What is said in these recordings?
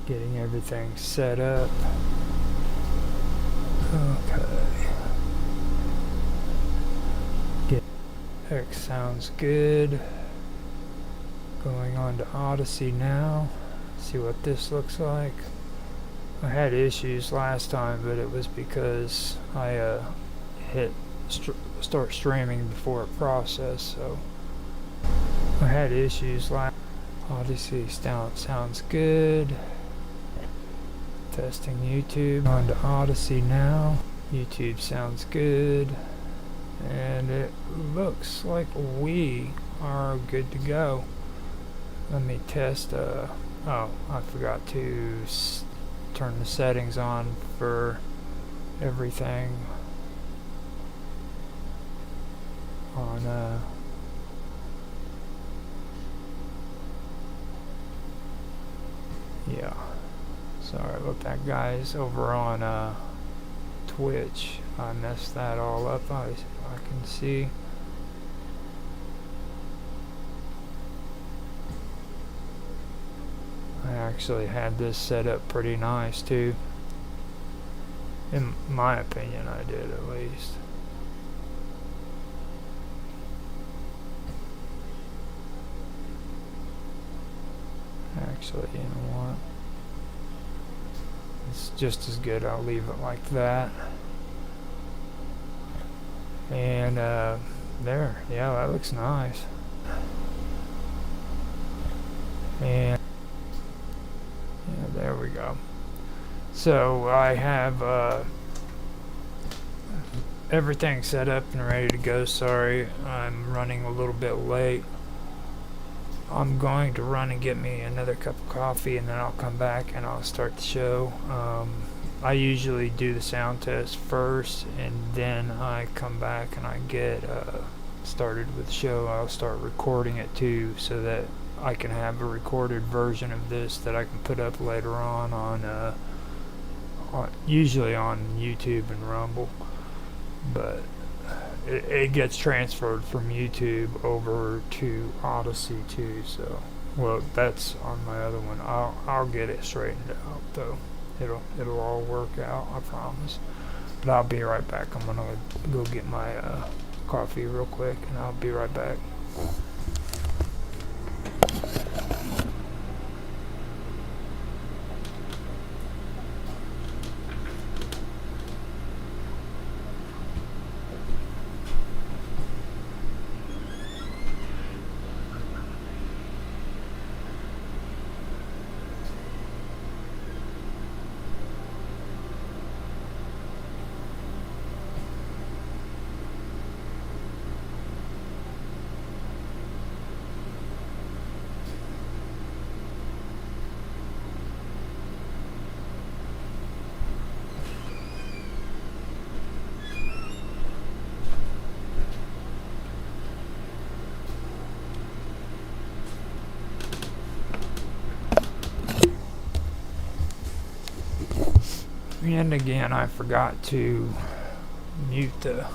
Getting everything set up. Okay. X sounds good. Going on to Odyssey now. See what this looks like. I had issues last time, but it was because I hit start streaming before it processed, so I had issues last. Odyssey sounds good. Testing YouTube. On to Odyssey now. YouTube sounds good. And it looks like we are good to go. Let me test. Oh, I forgot to turn the settings on for everything on yeah, sorry about that, guys. Over on Twitch, I messed that all up. I can see. I actually had this set up pretty nice too. In my opinion, I did at least. Actually, you know what? It's just as good. I'll leave it like that. And there, yeah, that looks nice. And yeah, there we go. So I have everything set up and ready to go. Sorry, I'm running a little bit late. I'm going to run and get me another cup of coffee, and then I'll come back and I'll start the show. I usually do the sound test first, and then I come back and I get started with the show. I'll start recording it too, so that I can have a recorded version of this that I can put up later on usually on YouTube and Rumble. But it gets transferred from YouTube over to Odyssey too. So, well, that's on my other one. I'll get it straightened out though. It'll all work out, I promise. But I'll be right back. I'm gonna go get my coffee real quick, and I'll be right back. And again, I forgot to mute the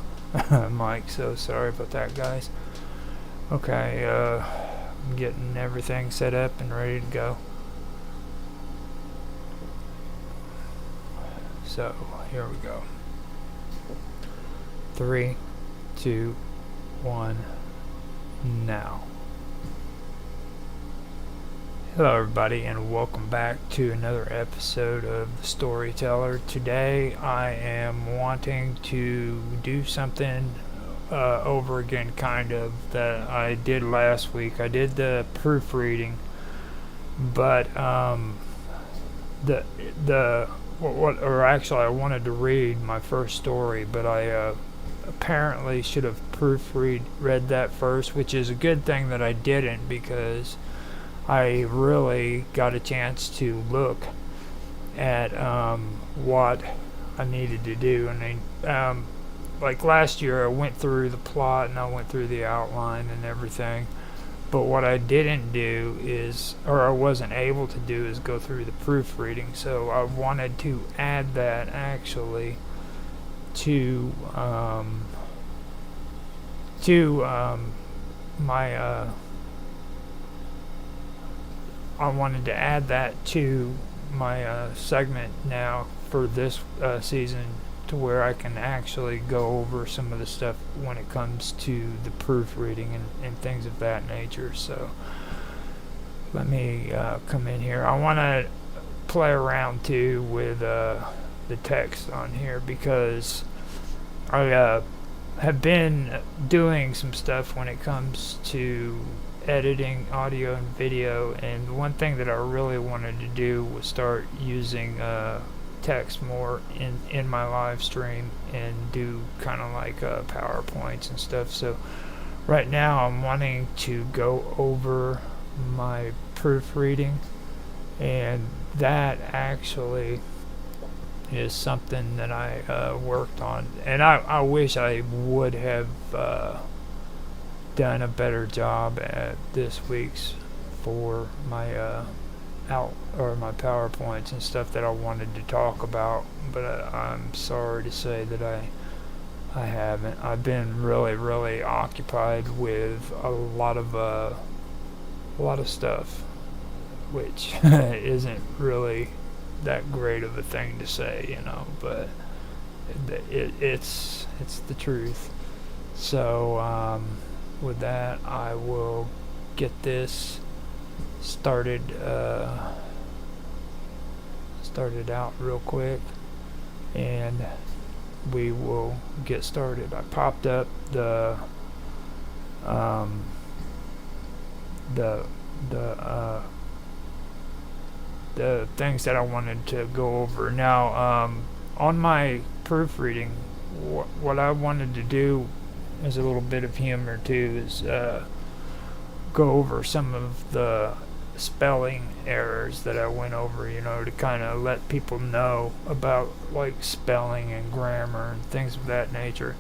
mic, so sorry about that, guys. Okay, I'm getting everything set up and ready to go. So, here we go. 3, 2, 1, now. Hello everybody, and welcome back to another episode of the Storyteller. Today I am wanting to do something over again, kind of, that I did last week. I did the proofreading, but I wanted to read my first story, but I apparently should have read that first, which is a good thing that I didn't, because I really got a chance to look at what I needed to do. And like last year, I went through the plot and I went through the outline and everything. But what I didn't do is, or I wasn't able to do, is go through the proofreading. So I wanted to add that actually to my I wanted to add that to my segment now for this season to where I can actually go over some of the stuff when it comes to the proofreading and things of that nature. So let me come in here. I want to play around too with the text on here, because I have been doing some stuff when it comes to editing audio and video, and one thing that I really wanted to do was start using text more in my live stream and do kind of like PowerPoints and stuff. So right now I'm wanting to go over my proofreading, and that actually is something that I worked on, and I wish I would have done a better job at this week's for my my PowerPoints and stuff that I wanted to talk about, but I'm sorry to say that I haven't. I've been really occupied with a lot of stuff, which isn't really that great of a thing to say, but it's the truth. So with that, I will get this started out real quick, and we will get started. I popped up the things that I wanted to go over. Now, on my proofreading, what I wanted to do as a little bit of humor too is go over some of the spelling errors that I went over, to kind of let people know about like spelling and grammar and things of that nature.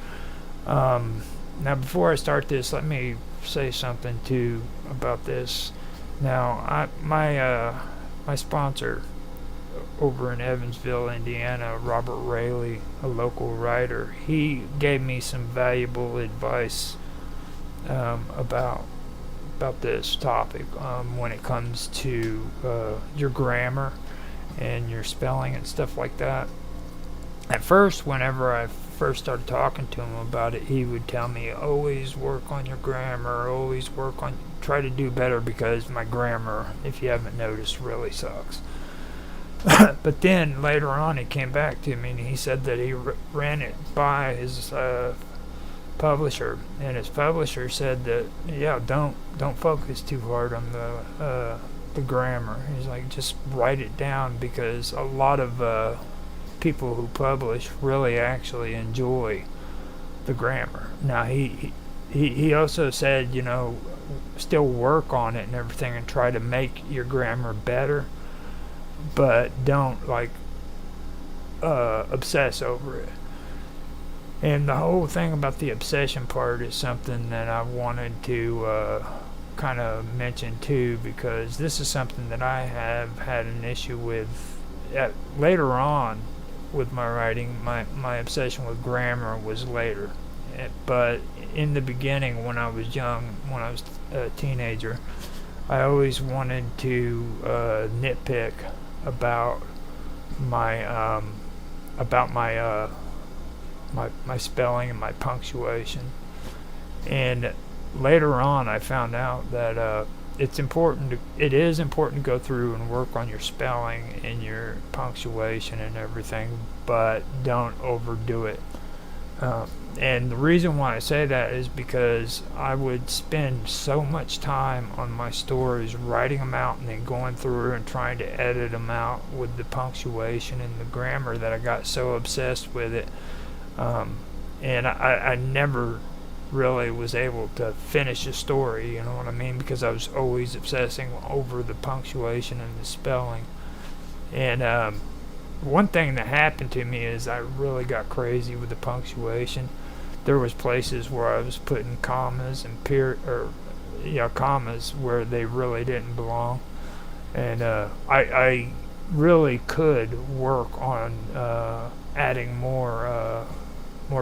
Now, before I start this, let me say something too about this. Now, my sponsor over in Evansville, Indiana, Robert Rayleigh, a local writer, he gave me some valuable advice about this topic when it comes to your grammar and your spelling and stuff like that. At first, whenever I first started talking to him about it, he would tell me, always work on your grammar, try to do better, because my grammar, if you haven't noticed, really sucks. But then later on he came back to me and he said that he ran it by his publisher, and his publisher said that don't focus too hard on the grammar. He's like, just write it down, because a lot of people who publish really actually enjoy the grammar. Now he also said, still work on it and everything and try to make your grammar better, but don't obsess over it. And the whole thing about the obsession part is something that I wanted to kind of mention too, because this is something that I have had an issue with later on with my writing. My obsession with grammar was later, but in the beginning, when I was young, when I was a teenager, I always wanted to nitpick about my my spelling and my punctuation. And later on, I found out that it is important to go through and work on your spelling and your punctuation and everything, but don't overdo it. And the reason why I say that is because I would spend so much time on my stories, writing them out and then going through and trying to edit them out with the punctuation and the grammar, that I got so obsessed with it. And I never really was able to finish a story, you know what I mean, because I was always obsessing over the punctuation and the spelling. And one thing that happened to me is I really got crazy with the punctuation. There was places where I was putting commas and commas where they really didn't belong, and I really could work on adding more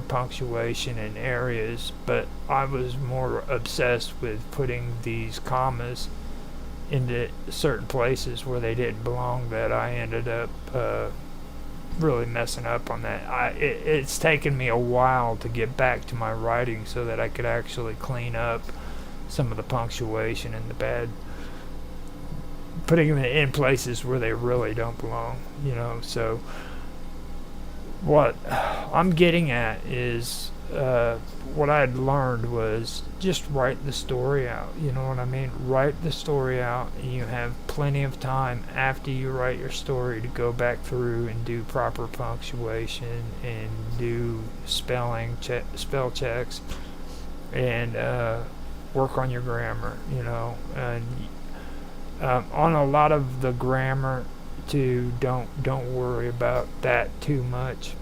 punctuation in areas, but I was more obsessed with putting these commas into certain places where they didn't belong that I ended up really messing up on that. It's taken me a while to get back to my writing so that I could actually clean up some of the punctuation and the bad, putting them in places where they really don't belong, So what I'm getting at is what I'd learned was just write the story out. You know what I mean? Write the story out, and you have plenty of time after you write your story to go back through and do proper punctuation and do spell checks, and work on your grammar. And on a lot of the grammar too, don't worry about that too much,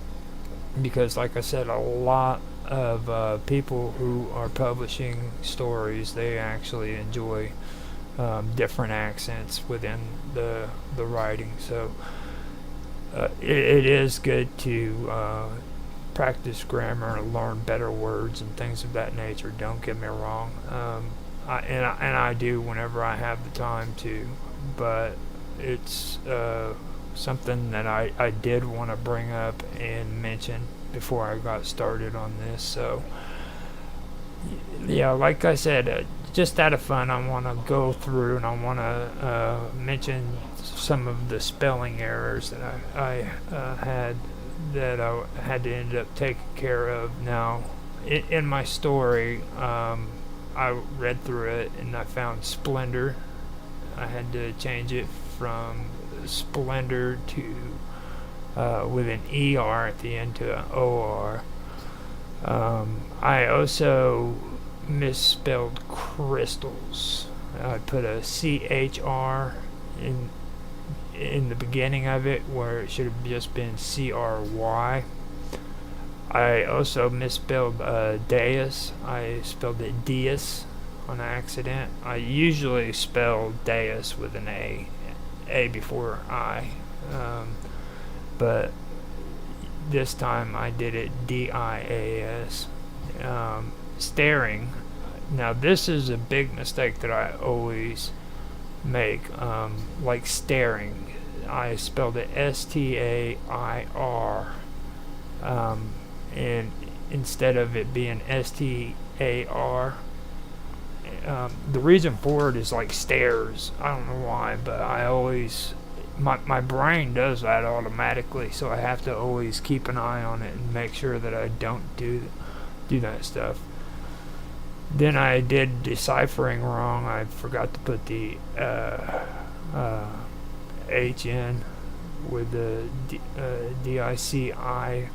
because like I said, a lot of people who are publishing stories, they actually enjoy different accents within the writing. So it is good to practice grammar and learn better words and things of that nature. Don't get me wrong. I do whenever I have the time to, but it's something that I did want to bring up and mention before I got started on this. So yeah, like I said, just out of fun, I want to go through and I want to mention some of the spelling errors that I had that I had to end up taking care of. Now, in my story, I read through it and I found splendor. I had to change it from splendor to with an ER at the end to an OR. I also misspelled crystals. I put a CHR in the beginning of it where it should have just been CRY. I also misspelled Deus. I spelled it Deus on accident. I usually spell Deus with an A before I, but this time I did it DIAS. Staring. Now this is a big mistake that I always make, like staring. I spelled it STAIR, and instead of it being STAR. The reason for it is like stairs. I don't know why, but I always, my brain does that automatically, so I have to always keep an eye on it and make sure that I don't do that stuff. Then I did deciphering wrong. I forgot to put the H in with the DICIPHERING.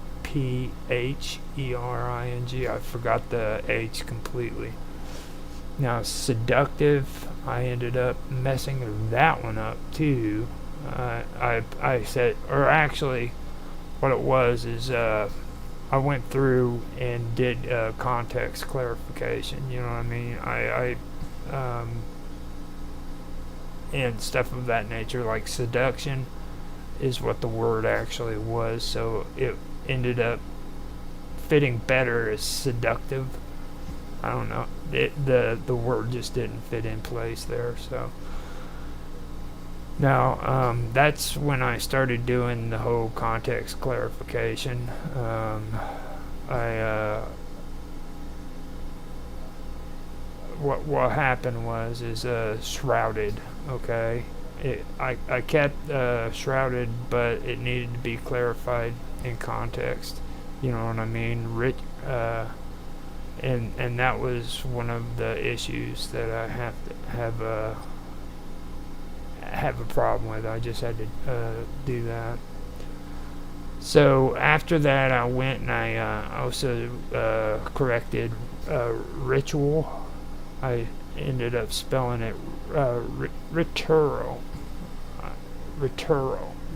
I forgot the H completely. Now, seductive, I ended up messing that one up too. I said, or actually, what it was is I went through and did context clarification. You know what I mean? I and stuff of that nature, like seduction is what the word actually was, so it ended up fitting better as seductive. I don't know. The word just didn't fit in place there. So now that's when I started doing the whole context clarification. What happened was shrouded. Okay, I kept shrouded, but it needed to be clarified in context. You know what I mean? And that was one of the issues that I have a problem with. I just had to do that. So after that, I went and I also corrected ritual. I ended up spelling it rituro.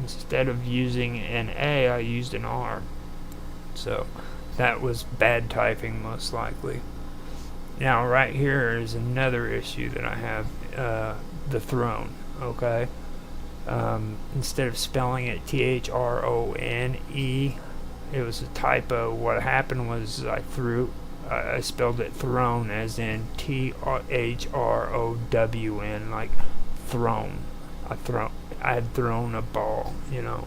Instead of using an A, I used an R. So that was bad typing, most likely. Now, right here is another issue that I have, the throne, okay? Instead of spelling it THRONE, it was a typo. What happened was I spelled it throne as in THROWN, like thrown. I had thrown a ball, you know.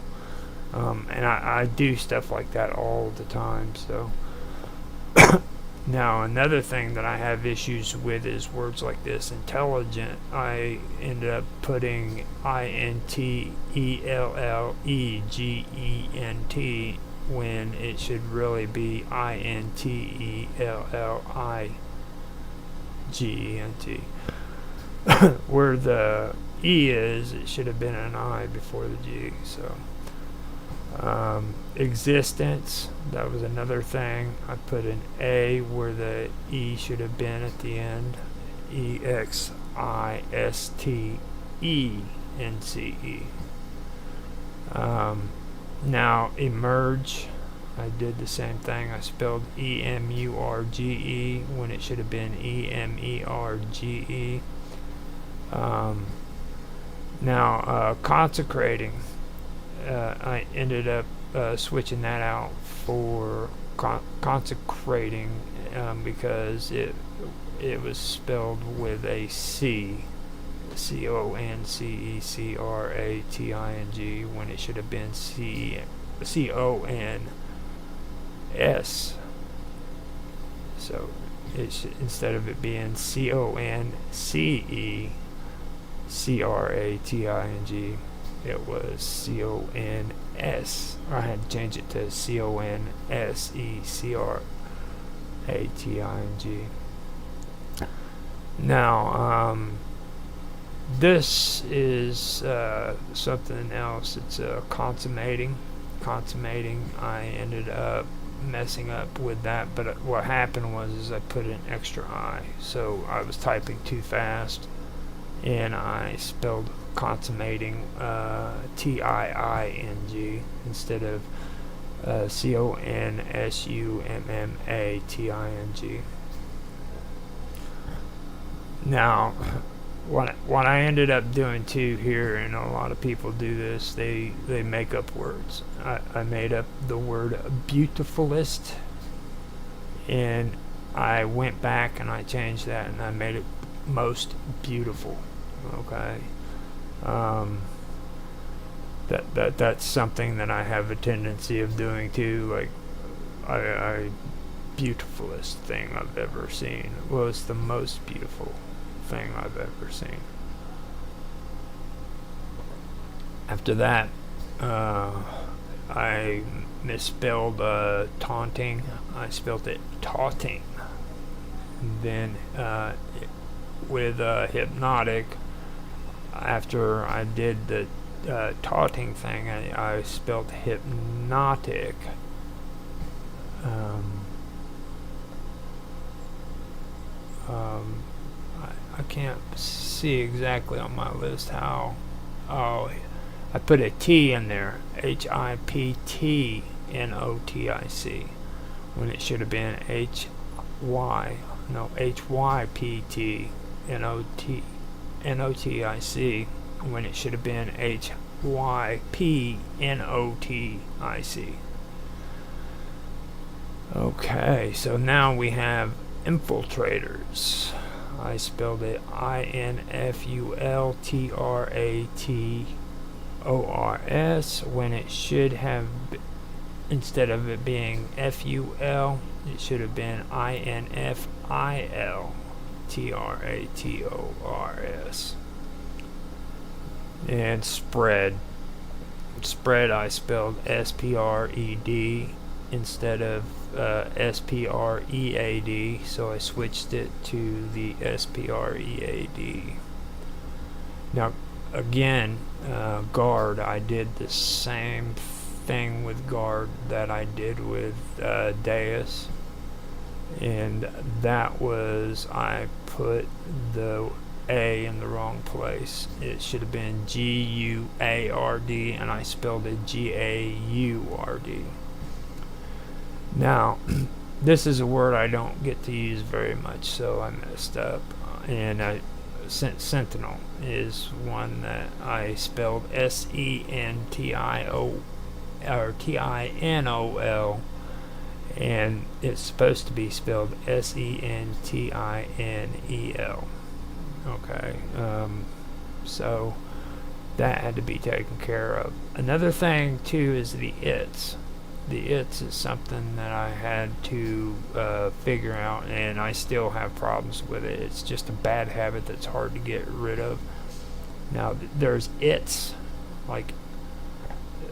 And I do stuff like that all the time. So now another thing that I have issues with is words like this, intelligent. I ended up putting INTELLEGENT when it should really be INTELLIGENT. Where the E is, it should have been an I before the G. So existence, that was another thing. I put an A where the E should have been at the end. EXISTENCE. Now emerge, I did the same thing. I spelled EMURGE when it should have been EMERGE. Now consecrating, I ended up switching that out for consecrating because it was spelled with a C, CONCECRATING, when it should have been CONS. So instead of it being CONCECRATING, it was CONS. I had to change it to CONSECRATING. Now, this is something else. It's consummating. I ended up messing up with that, but what happened was I put an extra I, so I was typing too fast, and I spelled consummating TIING instead of CONSUMMATING. Now, what I ended up doing too here, and a lot of people do this, they make up words. I made up the word beautifulest, and I went back and I changed that and I made it most beautiful. Okay. That's something that I have a tendency of doing too. Like, I beautifulest thing I've ever seen. Well, it's the most beautiful thing I've ever seen. After that, I misspelled taunting. I spelled it taunting. And then with hypnotic, after I did the taunting thing, I spelled hypnotic. I can't see exactly on my list how. Oh, I put a T in there, HIPTNOTIC, when it should have been HYPTNOTIC, when it should have been HYPNOTIC. Okay, so now we have infiltrators. I spelled it INFULTRATORS when it should have, instead of it being FUL, it should have been INFILTRATORS. And spread, I spelled SPRED instead of SPREAD, so I switched it to the SPREAD. Now again, guard, I did the same thing with guard that I did with Deus, and that was, I put the A in the wrong place. It should have been GUARD, and I spelled it GAURD. Now, this is a word I don't get to use very much, so I messed up. And sentinel is one that I spelled SENTIO or TINOL, and it's supposed to be spelled SENTINEL. Okay. So that had to be taken care of. Another thing too is the its. The its is something that I had to figure out, and I still have problems with it. It's just a bad habit that's hard to get rid of. Now there's its, like,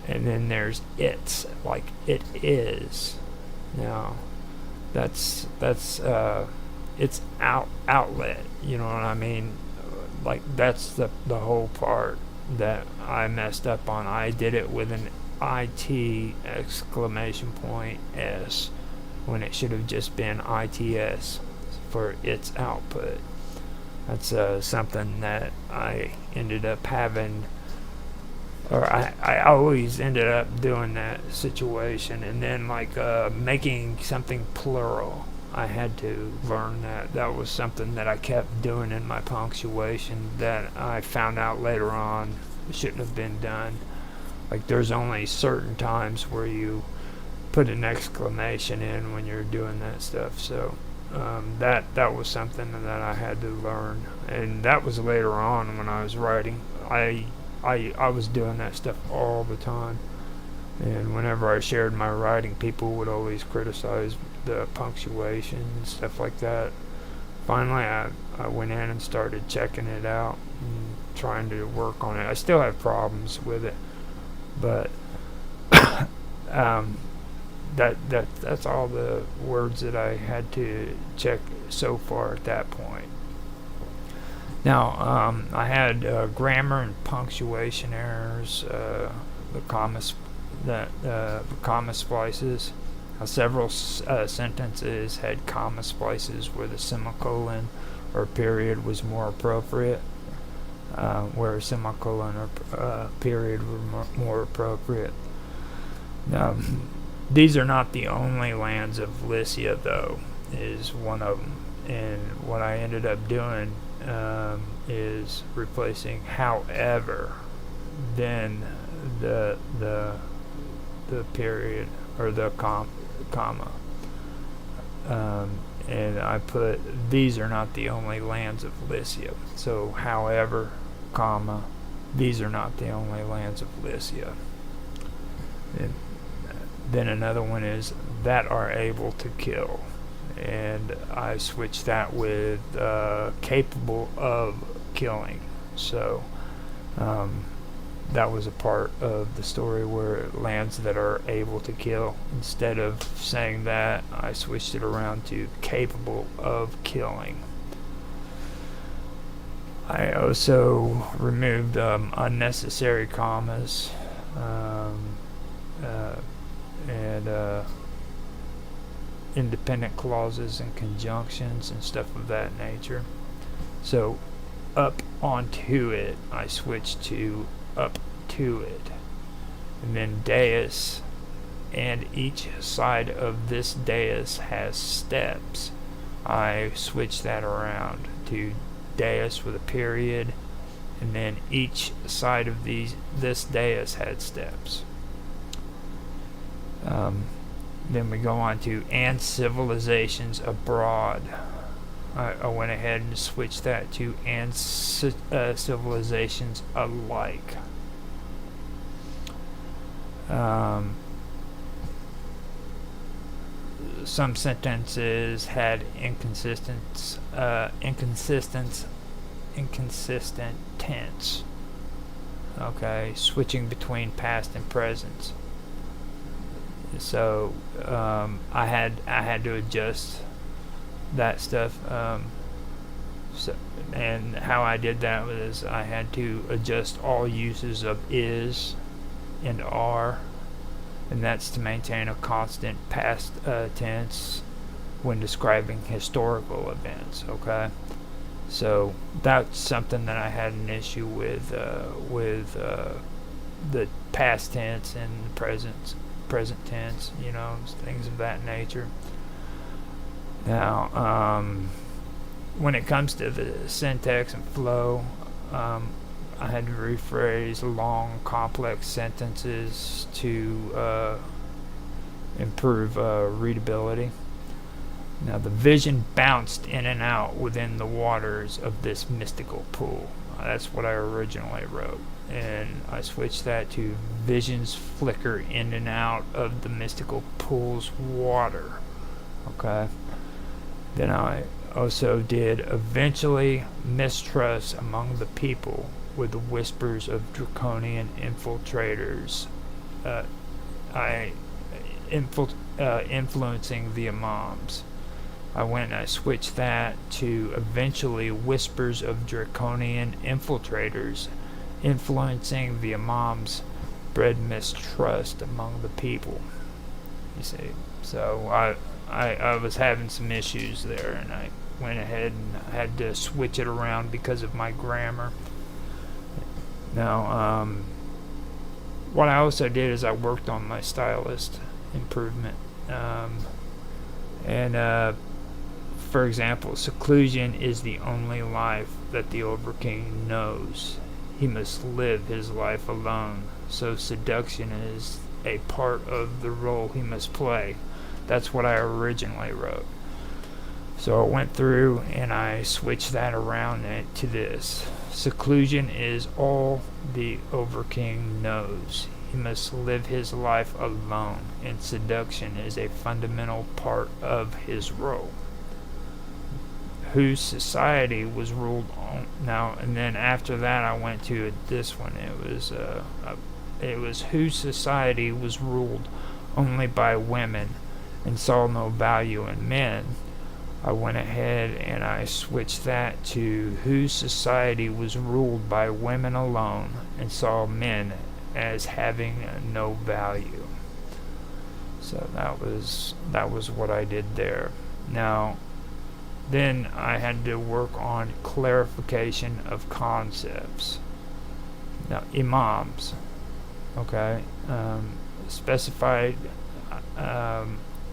and then there's it's, like it is. Now that's it's outlet. You know what I mean? Like that's the whole part that I messed up on. I did it with an IT exclamation point S when it should have just been ITS for its output. That's something that I ended up having, or I always ended up doing that situation. And then like making something plural, I had to learn that. That was something that I kept doing in my punctuation that I found out later on shouldn't have been done. Like there's only certain times where you put an exclamation in when you're doing that stuff. So that was something that I had to learn, and that was later on when I was writing. I was doing that stuff all the time, and whenever I shared my writing, people would always criticize the punctuation and stuff like that. Finally, I went in and started checking it out and trying to work on it. I still have problems with it, but that's all the words that I had to check so far at that point. Now I had grammar and punctuation errors, the comma splices. Several sentences had comma splices where the semicolon or period was more appropriate, where a semicolon or period were more appropriate. Now, these are not the only lands of Lycia, though, is one of them. And what I ended up doing is replacing however, then the period or the comma. And I put, these are not the only lands of Lycia. So, however, comma, these are not the only lands of Lycia. And then another one is that are able to kill. And I switched that with capable of killing. So, that was a part of the story where lands that are able to kill. Instead of saying that, I switched it around to capable of killing. I also removed unnecessary commas and independent clauses and conjunctions and stuff of that nature. So up onto it, I switched to up to it, and then dais, and each side of this dais has steps. I switched that around to dais with a period, and then each side of this dais had steps. Then we go on to and civilizations abroad. I went ahead and switched that to and civilizations alike. Some sentences had inconsistent tense. Okay, switching between past and present. So I had to adjust that stuff. And how I did that was I had to adjust all uses of is and are, and that's to maintain a constant past tense when describing historical events. Okay, so that's something that I had an issue with the past tense and the present tense, things of that nature. Now, when it comes to the syntax and flow, I had to rephrase long, complex sentences to improve readability. Now, the vision bounced in and out within the waters of this mystical pool. That's what I originally wrote. And I switched that to visions flicker in and out of the mystical pool's water. Okay. Then I also did eventually mistrust among the people with the whispers of draconian infiltrators. Influencing the imams. I went and I switched that to eventually whispers of draconian infiltrators influencing the imams bred mistrust among the people. You see, so I was having some issues there, and I went ahead and had to switch it around because of my grammar. Now, what I also did is I worked on my stylist improvement. For example, seclusion is the only life that the Overking knows. He must live his life alone, so seduction is a part of the role he must play. That's what I originally wrote. So I went through and I switched that around to this. Seclusion is all the Overking knows. He must live his life alone, and seduction is a fundamental part of his role. Whose society was ruled on now, and then after that I went to this one. It was whose society was ruled only by women and saw no value in men. I went ahead and I switched that to whose society was ruled by women alone and saw men as having no value. So that was what I did there. Now, then I had to work on clarification of concepts. Now, imams, okay, specified. I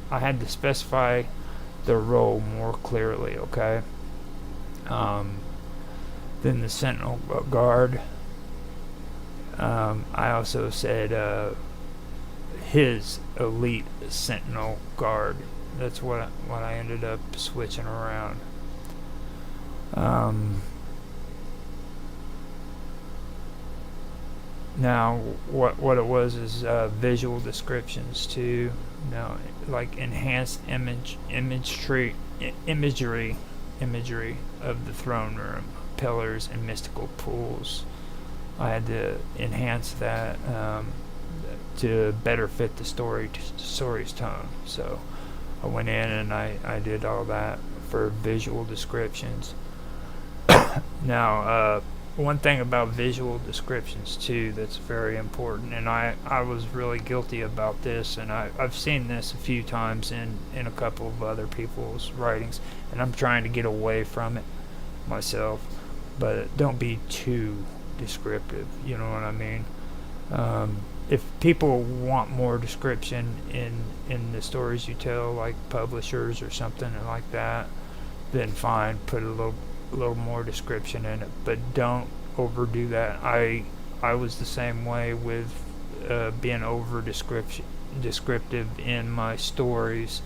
had to specify the role more clearly, okay. Then the sentinel guard. I also said his elite sentinel guard. That's what I ended up switching around. Now, what it was is visual descriptions too. Now, like enhanced imagery of the throne room, pillars, and mystical pools. I had to enhance that to better fit the story's tone. So I went in and I did all that for visual descriptions. Now, one thing about visual descriptions too that's very important, and I was really guilty about this, and I've seen this a few times in a couple of other people's writings, and I'm trying to get away from it myself, but don't be too descriptive, you know what I mean? If people want more description in the stories you tell, like publishers or something like that, then fine, put a little more description in it, but don't overdo that. I was the same way with being over descriptive in my stories,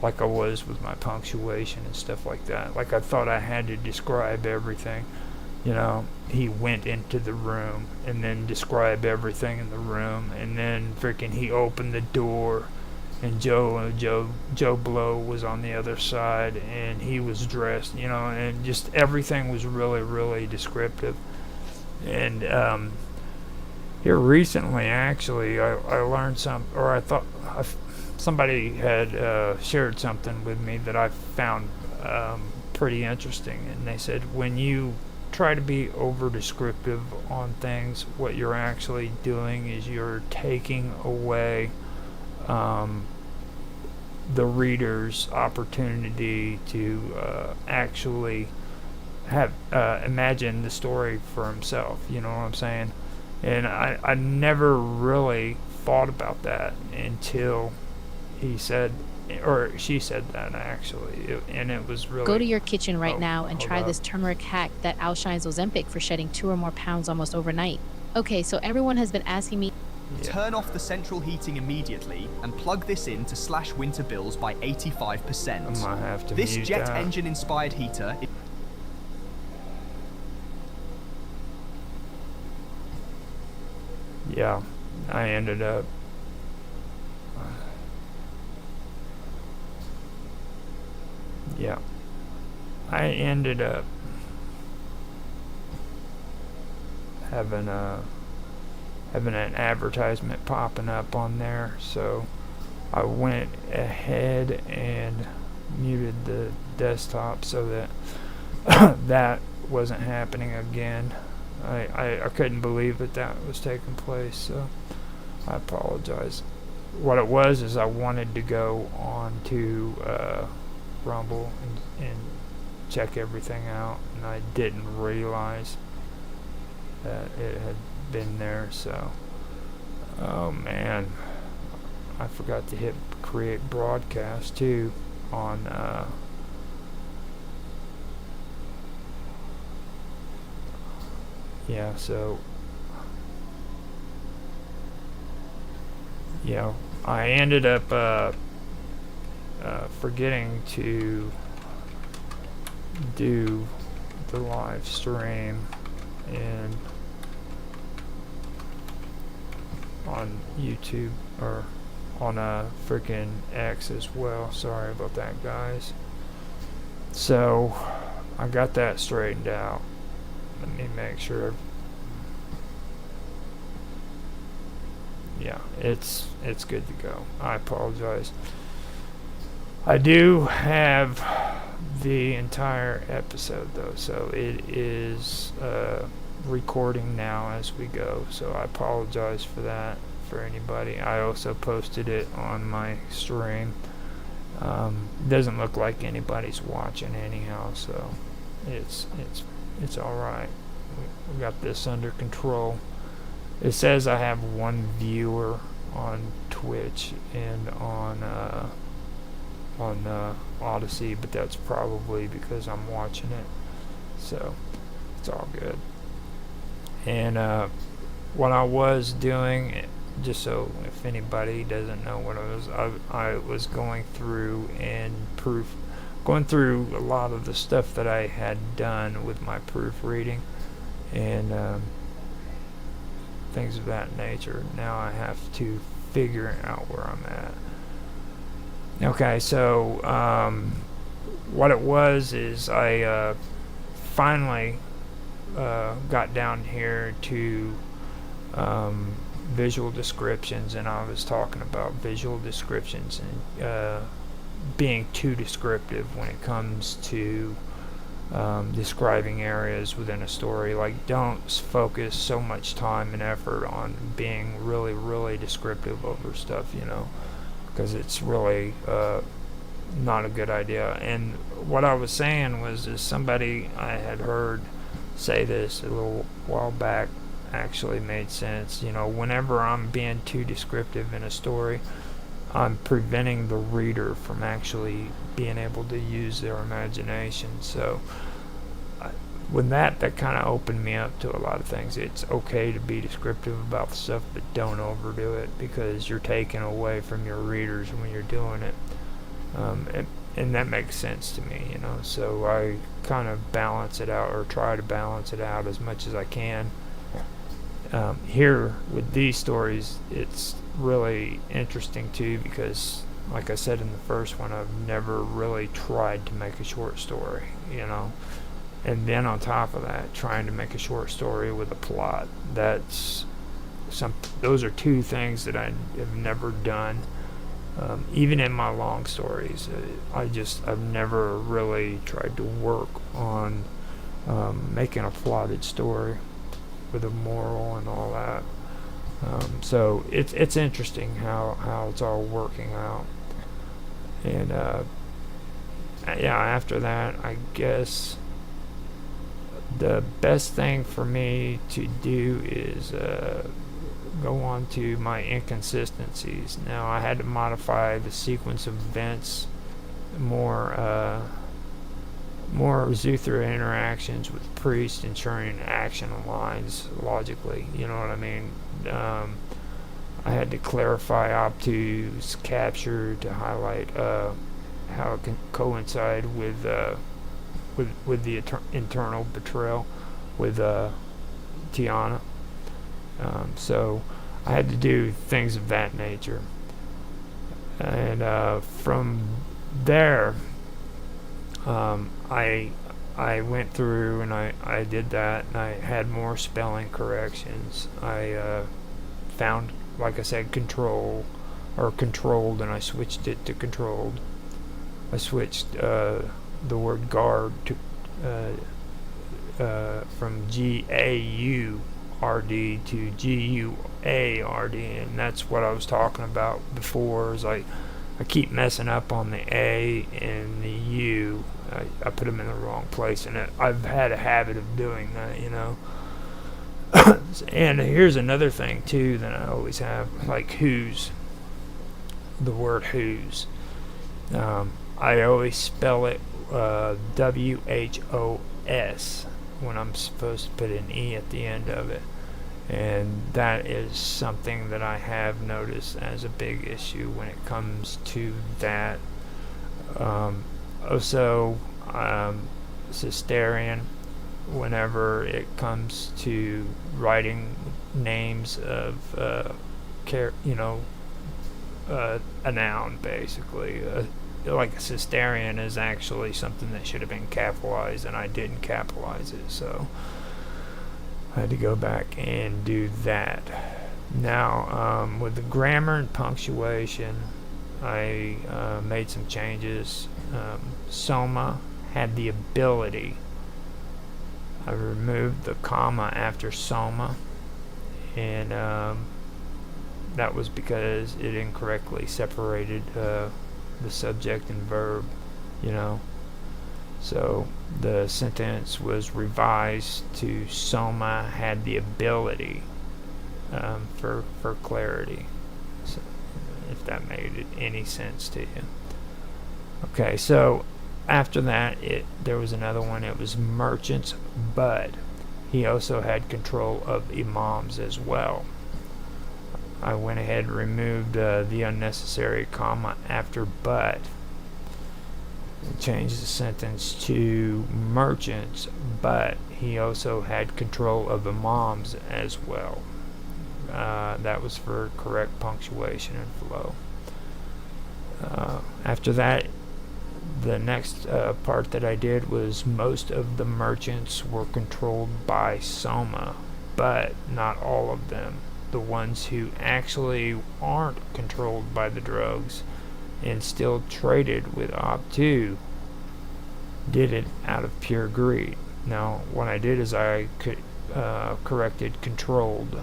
like I was with my punctuation and stuff like that. Like I thought I had to describe everything. You know, he went into the room and then describe everything in the room, and then freaking he opened the door and Joe Blow was on the other side and he was dressed, you know, and just everything was really, really descriptive. And here recently, actually, I learned I thought somebody had shared something with me that I found pretty interesting, and they said when you try to be over descriptive on things, what you're actually doing is you're taking away the reader's opportunity to actually have imagine the story for himself, you know what I'm saying? And I never really thought about that until he said, or she said that actually, and it was really... Go to your kitchen right now and try this turmeric hack that outshines Ozempic for shedding 2 or more pounds almost overnight. Okay, so everyone has been asking me... Yeah. Turn off the central heating immediately and plug this in to slash winter bills by 85%. I might have to this mute jet that. engine inspired heater... yeah, I ended up yeah, I ended up having an advertisement popping up on there, so I went ahead and muted the desktop so that that wasn't happening again. I couldn't believe that was taking place, so I apologize. What it was is I wanted to go on to Rumble and check everything out, and I didn't realize that it had been there, so oh man, I forgot to hit create broadcast too on yeah, so yeah, I ended up forgetting to do the live stream and on YouTube or on a freaking X as well. Sorry about that, guys. So I got that straightened out. Let me make sure. Yeah, it's good to go. I apologize. I do have the entire episode though, so it is recording now as we go, so I apologize for that for anybody. I also posted it on my stream. Doesn't look like anybody's watching anyhow, so it's all right. We got this under control. It says I have one viewer on Twitch and on Odyssey, but that's probably because I'm watching it, so it's all good. And what I was doing, just so if anybody doesn't know what I was going through going through a lot of the stuff that I had done with my proofreading and things of that nature. Now I have to figure out where I'm at. Okay, so what it was is I finally got down here to visual descriptions, and I was talking about visual descriptions and being too descriptive when it comes to describing areas within a story. Like, don't focus so much time and effort on being really, really descriptive over stuff, because it's really not a good idea. And what I was saying was, is somebody I had heard say this a little while back actually made sense. Whenever I'm being too descriptive in a story, I'm preventing the reader from actually being able to use their imagination. So when that kind of opened me up to a lot of things. It's okay to be descriptive about the stuff, but don't overdo it, because you're taking away from your readers when you're doing it. And that makes sense to me, so I kind of balance it out, or try to balance it out as much as I can. Here with these stories, it's really interesting too, because like I said in the first one, I've never really tried to make a short story, and then on top of that, trying to make a short story with a plot. Those are two things that I have never done. Even in my long stories, I've never really tried to work on making a plotted story with a moral and all that. So it's interesting how it's all working out. And yeah, after that, I guess the best thing for me to do is go on to my inconsistencies. Now, I had to modify the sequence of events, more Zuthra interactions with Priest, ensuring action aligns logically. You know what I mean? I had to clarify Obtu's capture to highlight how it can coincide with the internal betrayal with Tiana. So I had to do things of that nature. And from there, I went through and I did that, and I had more spelling corrections. I found, like I said, controlled, and I switched it to controlled. I switched the word guard to from GAURD to GUARD, and that's what I was talking about before. Is I keep messing up on the A and the U. I put them in the wrong place, and I've had a habit of doing that, you know. And here's another thing too that I always have, like whose. The word whose. I always spell it WHOS when I'm supposed to put an E at the end of it. And that is something that I have noticed as a big issue when it comes to that. Also, Cistercian, whenever it comes to writing names of, a noun, basically. Like a Cistercian is actually something that should have been capitalized, and I didn't capitalize it, so I had to go back and do that. Now, with the grammar and punctuation, I made some changes. Soma had the ability. I removed the comma after Soma, and that was because it incorrectly separated the subject and verb, you know. So the sentence was revised to Soma had the ability, for clarity, so, if that made any sense to you. Okay, so after that, there was another one. It was merchants, but he also had control of imams as well. I went ahead and removed the unnecessary comma after but, and changed the sentence to merchants, but he also had control of imams as well. That was for correct punctuation and flow. After that, the next part that I did was most of the merchants were controlled by Soma, but not all of them. The ones who actually aren't controlled by the drugs and still traded with Op2 did it out of pure greed. Now, what I did is I corrected controlled.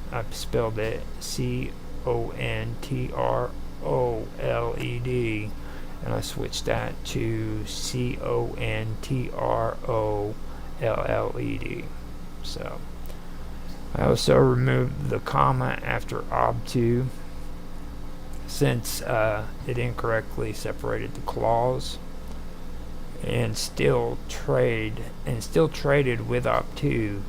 I spelled it CONTROLED, and I switched that to CONTROLLED. So I also removed the comma after ob2 since it incorrectly separated the clause, and still traded with op2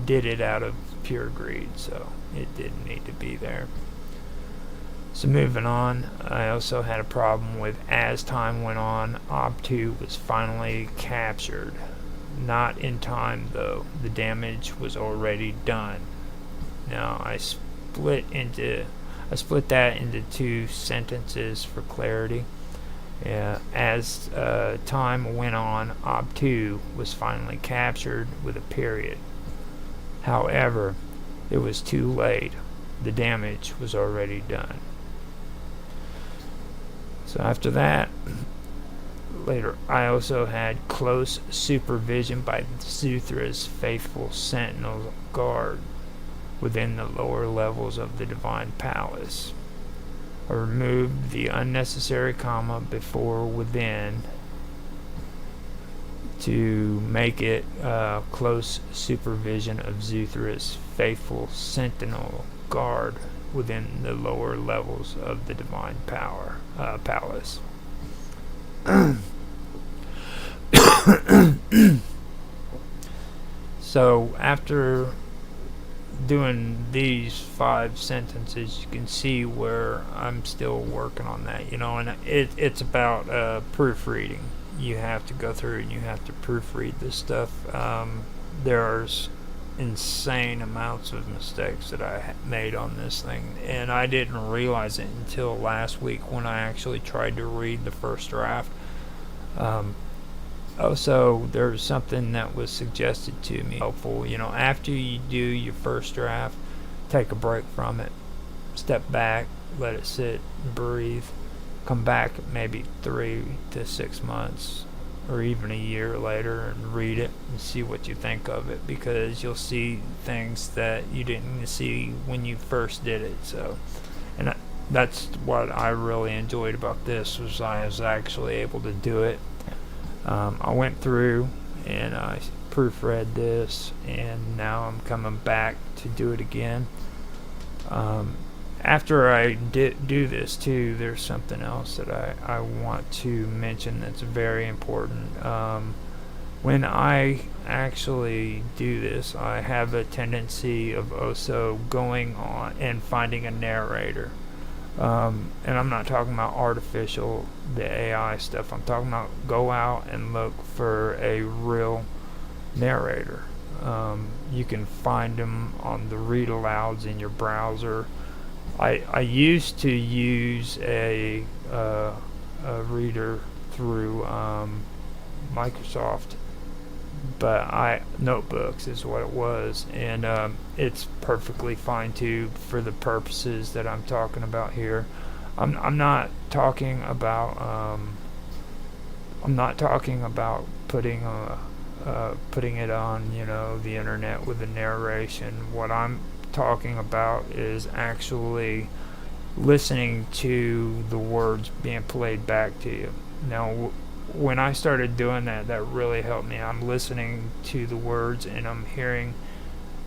did it out of pure greed, so it didn't need to be there. So moving on, I also had a problem with as time went on, op2 was finally captured. Not in time though, the damage was already done. Now I split that into two sentences for clarity. As time went on, op2 was finally captured with a period. However, it was too late. The damage was already done. So after that, later, I also had close supervision by Zuthra's faithful sentinel guard within the lower levels of the Divine Palace. I removed the unnecessary comma before within to make it close supervision of Zuthra's faithful sentinel guard within the lower levels of the Divine Palace. So after doing these 5 sentences, you can see where I'm still working on that, and it's about proofreading. You have to go through and you have to proofread this stuff. There's insane amounts of mistakes that I made on this thing, and I didn't realize it until last week when I actually tried to read the first draft. Also, there's something that was suggested to me helpful. After you do your first draft, take a break from it, step back, let it sit, breathe, come back maybe 3 to 6 months or even a year later and read it and see what you think of it, because you'll see things that you didn't see when you first did it. So, and that's what I really enjoyed about this, was I was actually able to do it. I went through and I proofread this, and now I'm coming back to do it again. After I do this too, there's something else that I want to mention that's very important. When I actually do this, I have a tendency of also going on and finding a narrator. And I'm not talking about artificial, the AI stuff. I'm talking about go out and look for a real narrator. You can find them on the read alouds in your browser. I used to use a reader through Microsoft, but Notebooks is what it was, and it's perfectly fine too for the purposes that I'm talking about here. I'm not talking about putting it on the internet with the narration. What I'm talking about is actually listening to the words being played back to you. Now, when I started doing that, that really helped me. I'm listening to the words and I'm hearing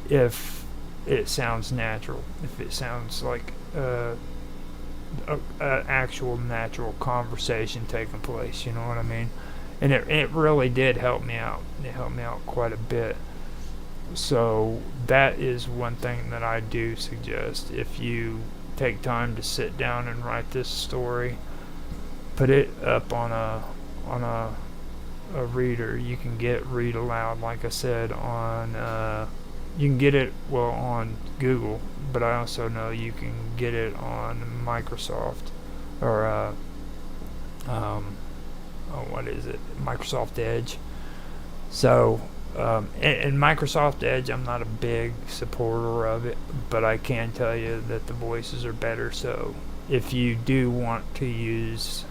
if it sounds natural, if it sounds like a actual natural conversation taking place. You know what I mean? And it really did help me out. It helped me out quite a bit. So that is one thing that I do suggest. If you take time to sit down and write this story, put it up on a reader. You can get read aloud, like I said, on you can get it on Google, but I also know you can get it on Microsoft or what is it, Microsoft Edge. So in Microsoft Edge, I'm not a big supporter of it, but I can tell you that the voices are better. So if you do want to use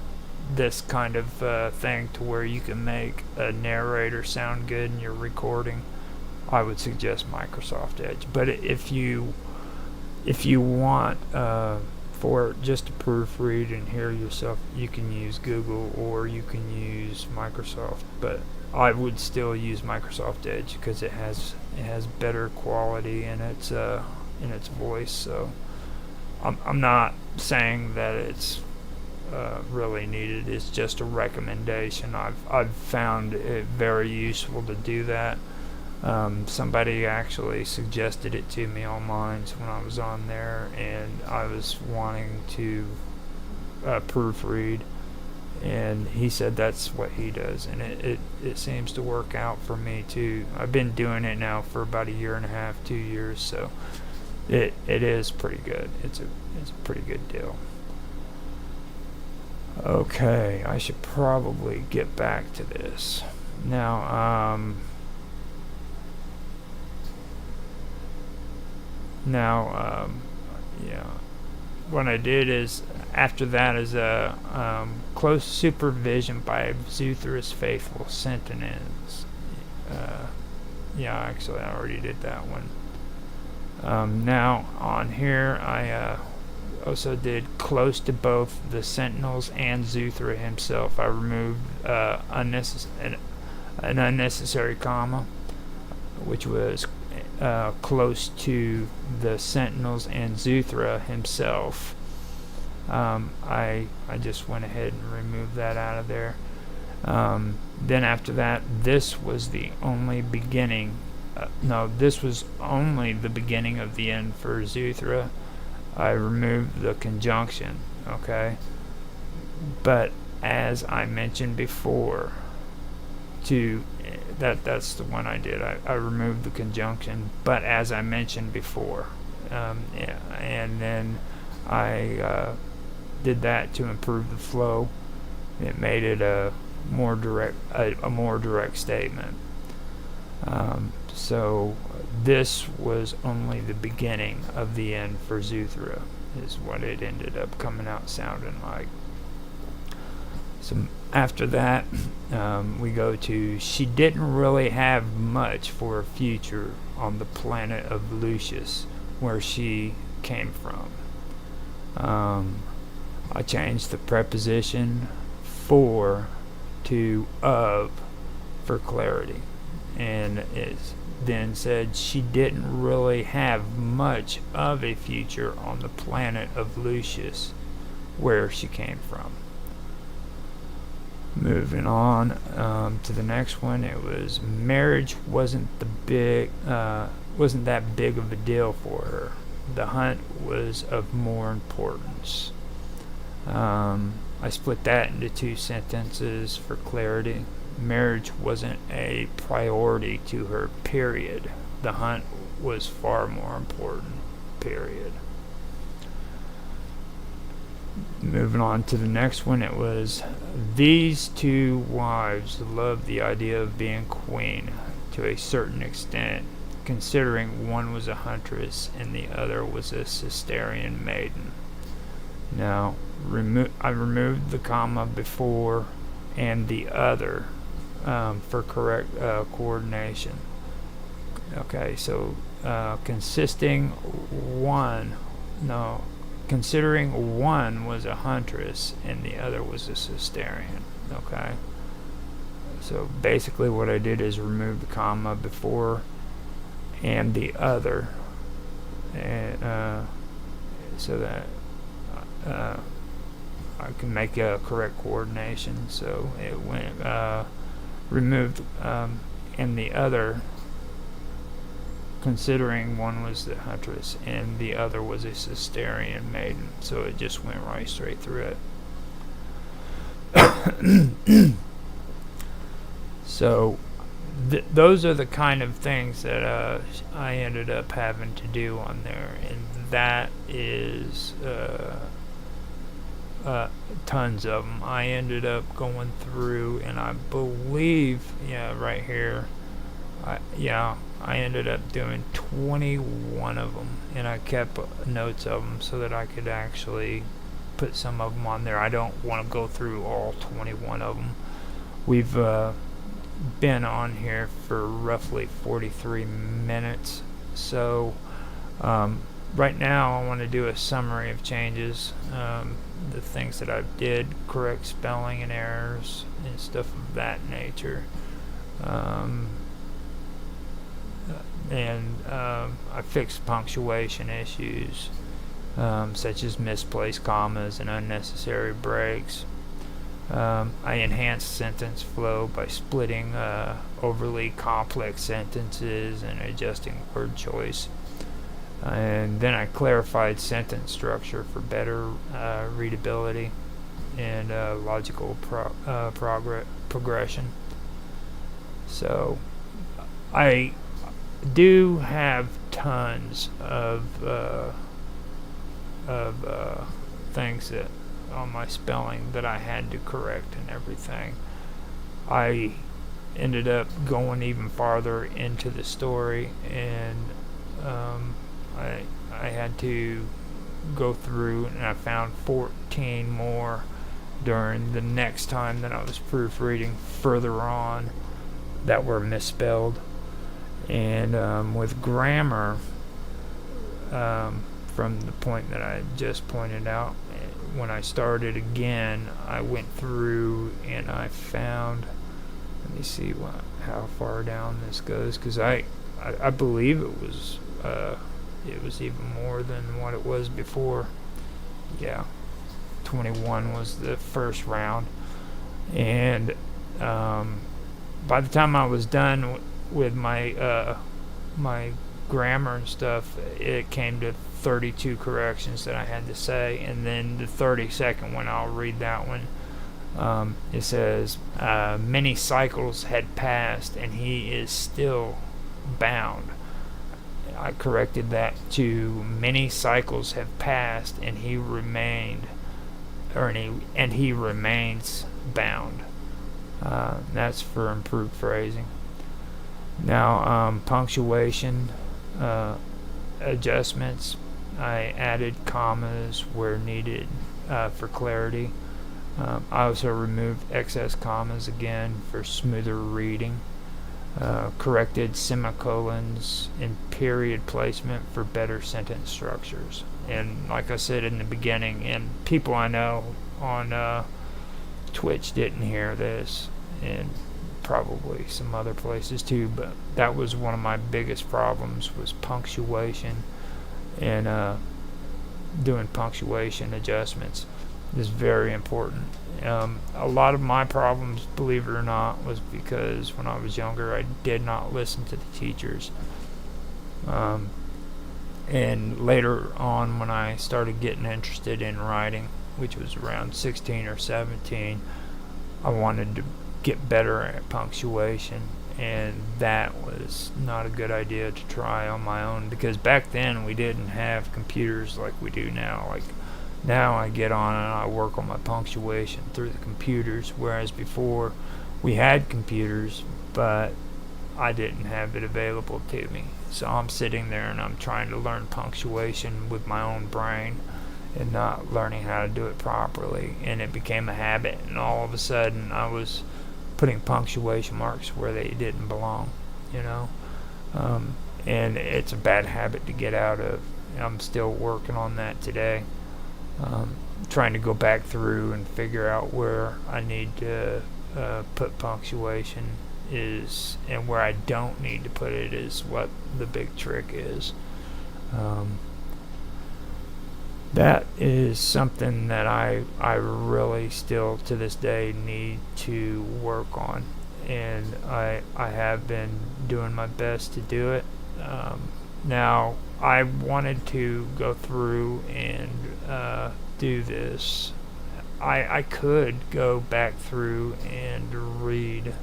this kind of thing to where you can make a narrator sound good in your recording, I would suggest Microsoft Edge. But if you want for just to proofread and hear yourself, you can use Google or you can use Microsoft. But I would still use Microsoft Edge because it has better quality in its voice. So I'm not saying that it's really needed. It's just a recommendation. I've found it very useful to do that. Somebody actually suggested it to me on Minds when I was on there, and I was wanting to proofread, and he said that's what he does, and it seems to work out for me too. I've been doing it now for about 1.5 years, 2 years, so it is pretty good. It's a pretty good deal. Okay, I should probably get back to this now. Yeah, what I did is, after that is close supervision by Zuthra's faithful sentinels. Yeah, actually I already did that one. Now on here I also did close to both the sentinels and Zuthra himself. I removed an unnecessary comma, which was close to the sentinels and Zuthra himself. I just went ahead and removed that out of there. Then after that, this was the only beginning. This was only the beginning of the end for Zuthra. I removed the conjunction, okay? But as I mentioned before, to that's the one I did. I removed the conjunction, but as I mentioned before, yeah, and then I did that to improve the flow. It made it a more direct statement. So this was only the beginning of the end for Zuthra, is what it ended up coming out sounding like. So after that, we go to, she didn't really have much for a future on the planet of Lucius, where she came from. I changed the preposition for to of for clarity, and it then said she didn't really have much of a future on the planet of Lucius, where she came from. Moving on to the next one, it was marriage wasn't that big of a deal for her. The hunt was of more importance. I split that into 2 sentences for clarity. Marriage wasn't a priority to her, period. The hunt was far more important, period. Moving on to the next one, it was, these 2 wives loved the idea of being queen to a certain extent, considering one was a huntress and the other was a Cistercian maiden. Now, I removed the comma before and the other for correct coordination. Okay, so considering one was a huntress and the other was a Cistercian. Okay, so basically what I did is remove the comma before and the other, and so that I can make a correct coordination. So it went removed and the other, considering one was the huntress and the other was a Cistercian maiden, so it just went right straight through it. So those are the kind of things that I ended up having to do on there, and that is tons of them. I ended up going through, and I believe, right here, I ended up doing 21 of them, and I kept notes of them so that I could actually put some of them on there. I don't want to go through all 21 of them. We've been on here for roughly 43 minutes, so right now I want to do a summary of changes, the things that I did, correct spelling and errors and stuff of that nature. And I fixed punctuation issues, such as misplaced commas and unnecessary breaks. I enhanced sentence flow by splitting overly complex sentences and adjusting word choice. And then I clarified sentence structure for better readability and logical progression. So I do have tons of things that on my spelling that I had to correct and everything. I ended up going even farther into the story, and I had to go through, and I found 14 more during the next time that I was proofreading further on that were misspelled. And with grammar, from the point that I just pointed out, when I started again, I went through and I found, let me see how far down this goes, because I believe it was even more than what it was before. 21 was the first round, and by the time I was done with my my grammar and stuff, it came to 32 corrections that I had to say, and then the 32nd one, I'll read that one. It says, many cycles had passed and he is still bound. I corrected that to many cycles have passed and he remains bound. That's for improved phrasing. Now, punctuation adjustments. I added commas where needed for clarity. I also removed excess commas again for smoother reading. Corrected semicolons and period placement for better sentence structures. And like I said in the beginning, and people I know on Twitch didn't hear this, and probably some other places too, but that was one of my biggest problems, was punctuation, and doing punctuation adjustments is very important. A lot of my problems, believe it or not, was because when I was younger I did not listen to the teachers, and later on when I started getting interested in writing, which was around 16 or 17, I wanted to get better at punctuation, and that was not a good idea to try on my own, because back then we didn't have computers like we do now. Like now I get on and I work on my punctuation through the computers, whereas before we had computers but I didn't have it available to me. So I'm sitting there and I'm trying to learn punctuation with my own brain and not learning how to do it properly, and it became a habit, and all of a sudden I was putting punctuation marks where they didn't belong, you know. And it's a bad habit to get out of. I'm still working on that today, trying to go back through and figure out where I need to put punctuation is, and where I don't need to put it is what the big trick is. That is something that I really still to this day need to work on, and I have been doing my best to do it. Now I wanted to go through and do this. I could go back through and read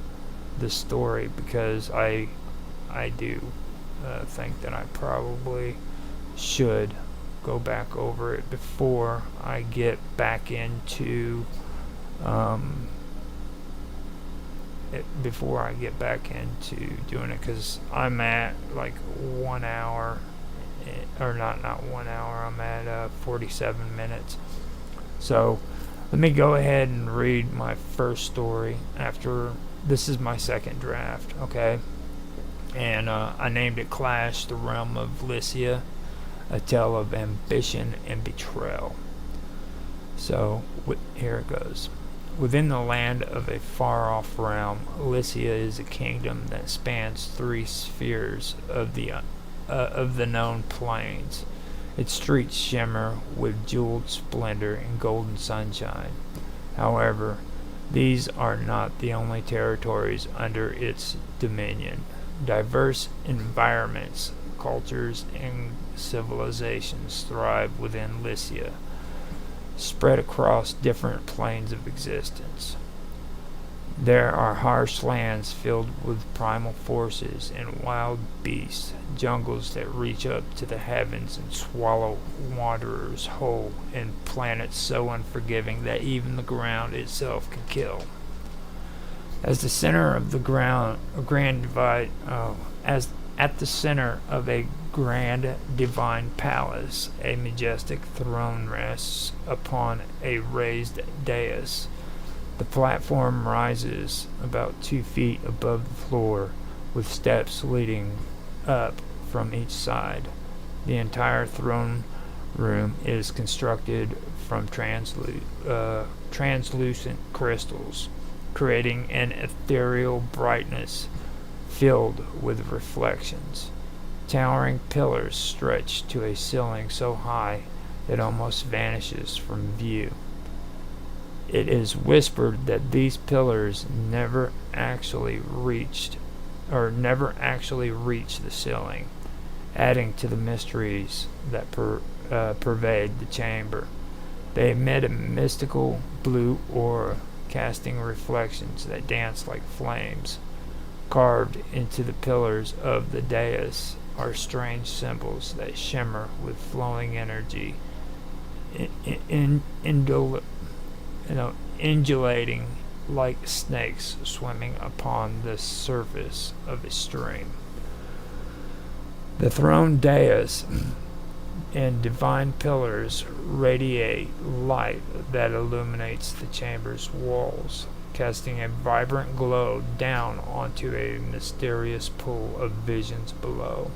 the story, because I do think that I probably should go back over it before I get back into doing it, because I'm at like 1 hour, or not 1 hour, I'm at 47 minutes. So let me go ahead and read my first story. After this is my second draft, okay, and I named it Clash, the Realm of Lycia, a tale of ambition and betrayal. So here it goes. Within the land of a far-off realm, Lycia is a kingdom that spans 3 spheres of the known planes. Its streets shimmer with jeweled splendor and golden sunshine. However, these are not the only territories under its dominion. Diverse environments, cultures, and civilizations thrive within Lycia, spread across different planes of existence. There are harsh lands filled with primal forces and wild beasts, jungles that reach up to the heavens and swallow wanderers whole, and planets so unforgiving that even the ground itself can kill. As the center of the at the center of a grand divine palace, a majestic throne rests upon a raised dais. The platform rises about 2 feet above the floor, with steps leading up from each side. The entire throne room is constructed from translucent crystals, creating an ethereal brightness filled with reflections. Towering pillars stretch to a ceiling so high it almost vanishes from view. It is whispered that these pillars never actually reach the ceiling, adding to the mysteries that pervade the chamber. They emit a mystical blue aura, casting reflections that dance like flames. Carved into the pillars of the dais are strange symbols that shimmer with flowing energy, undulating like snakes swimming upon the surface of a stream. The throne dais and divine pillars radiate light that illuminates the chamber's walls, casting a vibrant glow down onto a mysterious pool of visions below.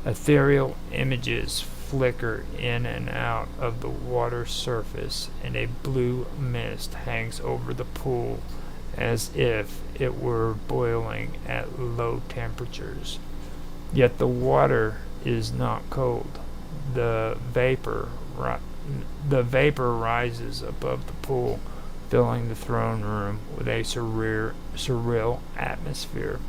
Ethereal images flicker in and out of the water's surface, and a blue mist hangs over the pool as if it were boiling at low temperatures. Yet the water is not cold. The vapor rises above the pool, filling the throne room with a surreal atmosphere.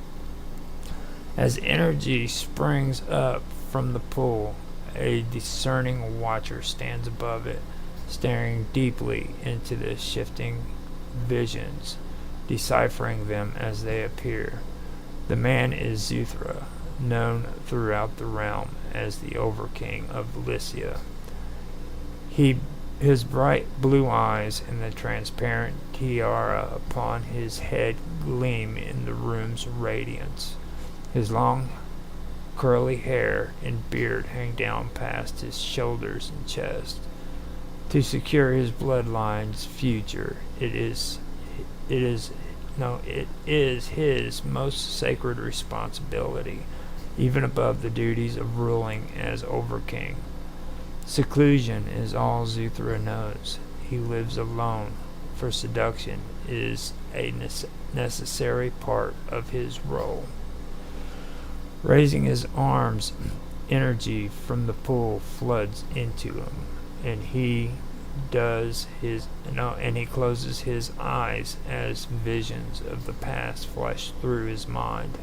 As energy springs up from the pool, a discerning watcher stands above it, staring deeply into the shifting visions, deciphering them as they appear. The man is Zuthra, known throughout the realm as the Overking of Lycia. His bright blue eyes and the transparent tiara upon his head gleam in the room's radiance. His long, curly hair and beard hang down past his shoulders and chest. To secure his bloodline's future, it is his most sacred responsibility, even above the duties of ruling as Overking. Seclusion is all Zuthra knows. He lives alone, for seduction is a necessary part of his role. Raising his arms, energy from the pool floods into him, and he closes his eyes as visions of the past flash through his mind.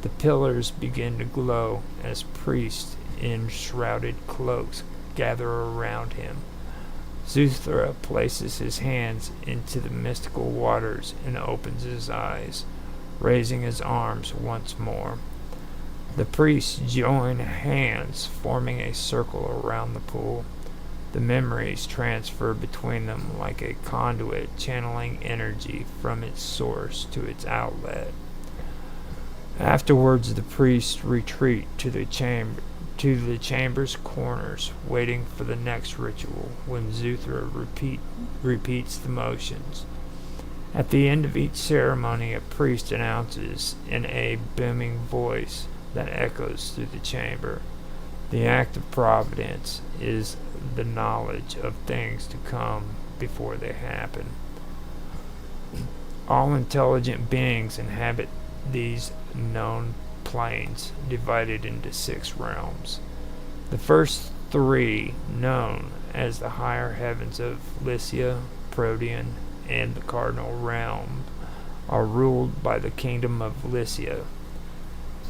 The pillars begin to glow as priests in shrouded cloaks gather around him. Zuthra places his hands into the mystical waters and opens his eyes, raising his arms once more. The priests join hands, forming a circle around the pool. The memories transfer between them like a conduit, channeling energy from its source to its outlet. Afterwards, the priests retreat to the chamber's corners, waiting for the next ritual, when Zuthra repeats the motions. At the end of each ceremony, a priest announces in a booming voice that echoes through the chamber. The act of providence is the knowledge of things to come before they happen. All intelligent beings inhabit these known planes, divided into 6 realms. The first 3, known as the higher heavens of Lycia, Protean, and the cardinal realm, are ruled by the kingdom of Lycia.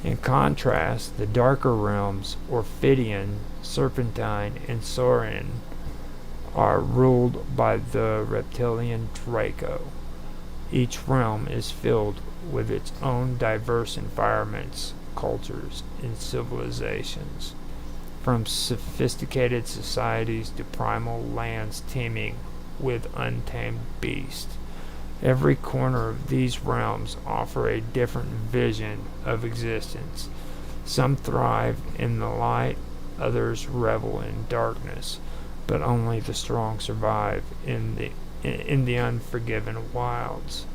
In contrast, the darker realms, Orphidian, Serpentine, and Saurin, are ruled by the reptilian Draco. Each realm is filled with its own diverse environments, cultures, and civilizations, from sophisticated societies to primal lands teeming with untamed beasts. Every corner of these realms offer a different vision of existence. Some thrive in the light, others revel in darkness, but only the strong survive in the unforgiven wilds.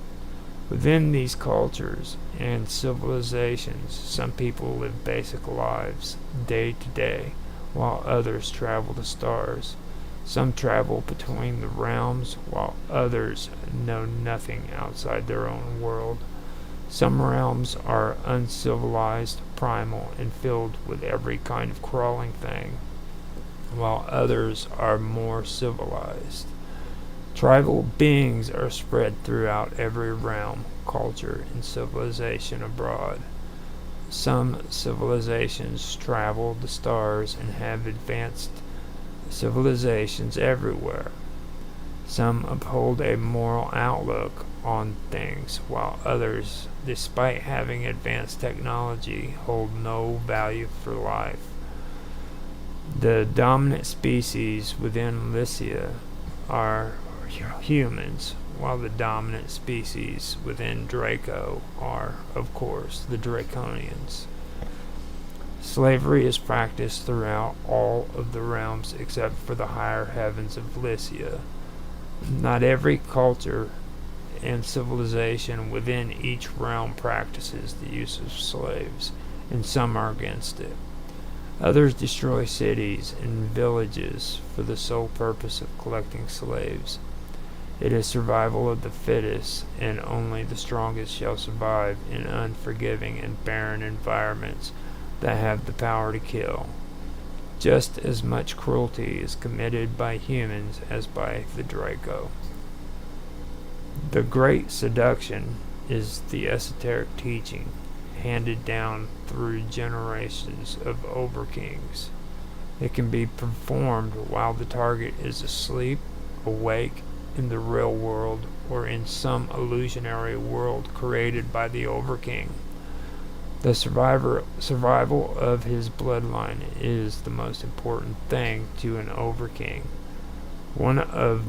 Within these cultures and civilizations, some people live basic lives day to day, while others travel the stars. Some travel between the realms, while others know nothing outside their own world. Some realms are uncivilized, primal, and filled with every kind of crawling thing, while others are more civilized. Tribal beings are spread throughout every realm, culture, and civilization abroad. Some civilizations travel the stars and have advanced civilizations everywhere. Some uphold a moral outlook on things, while others, despite having advanced technology, hold no value for life. The dominant species within Lycia are humans, while the dominant species within Draco are, of course, the Draconians. Slavery is practiced throughout all of the realms except for the higher heavens of Lycia. Not every culture and civilization within each realm practices the use of slaves, and some are against it. Others destroy cities and villages for the sole purpose of collecting slaves. It is survival of the fittest, and only the strongest shall survive in unforgiving and barren environments that have the power to kill. Just as much cruelty is committed by humans as by the Draco. The Great Seduction is the esoteric teaching handed down through generations of overkings. It can be performed while the target is asleep, awake, in the real world, or in some illusionary world created by the overking. The survival of his bloodline is the most important thing to an overking. One of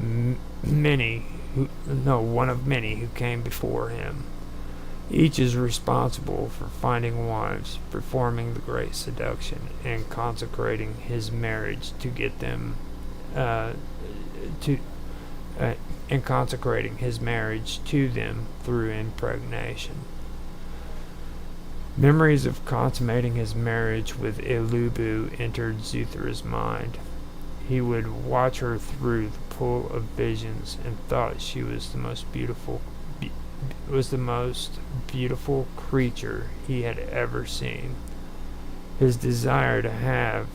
many who came before him. Each is responsible for finding wives, performing the great seduction, and consecrating his marriage to get them and consecrating his marriage to them through impregnation. Memories of consummating his marriage with Ilubu entered Zuthra's mind. He would watch her through the pool of visions and thought she was the most beautiful creature he had ever seen. His desire to have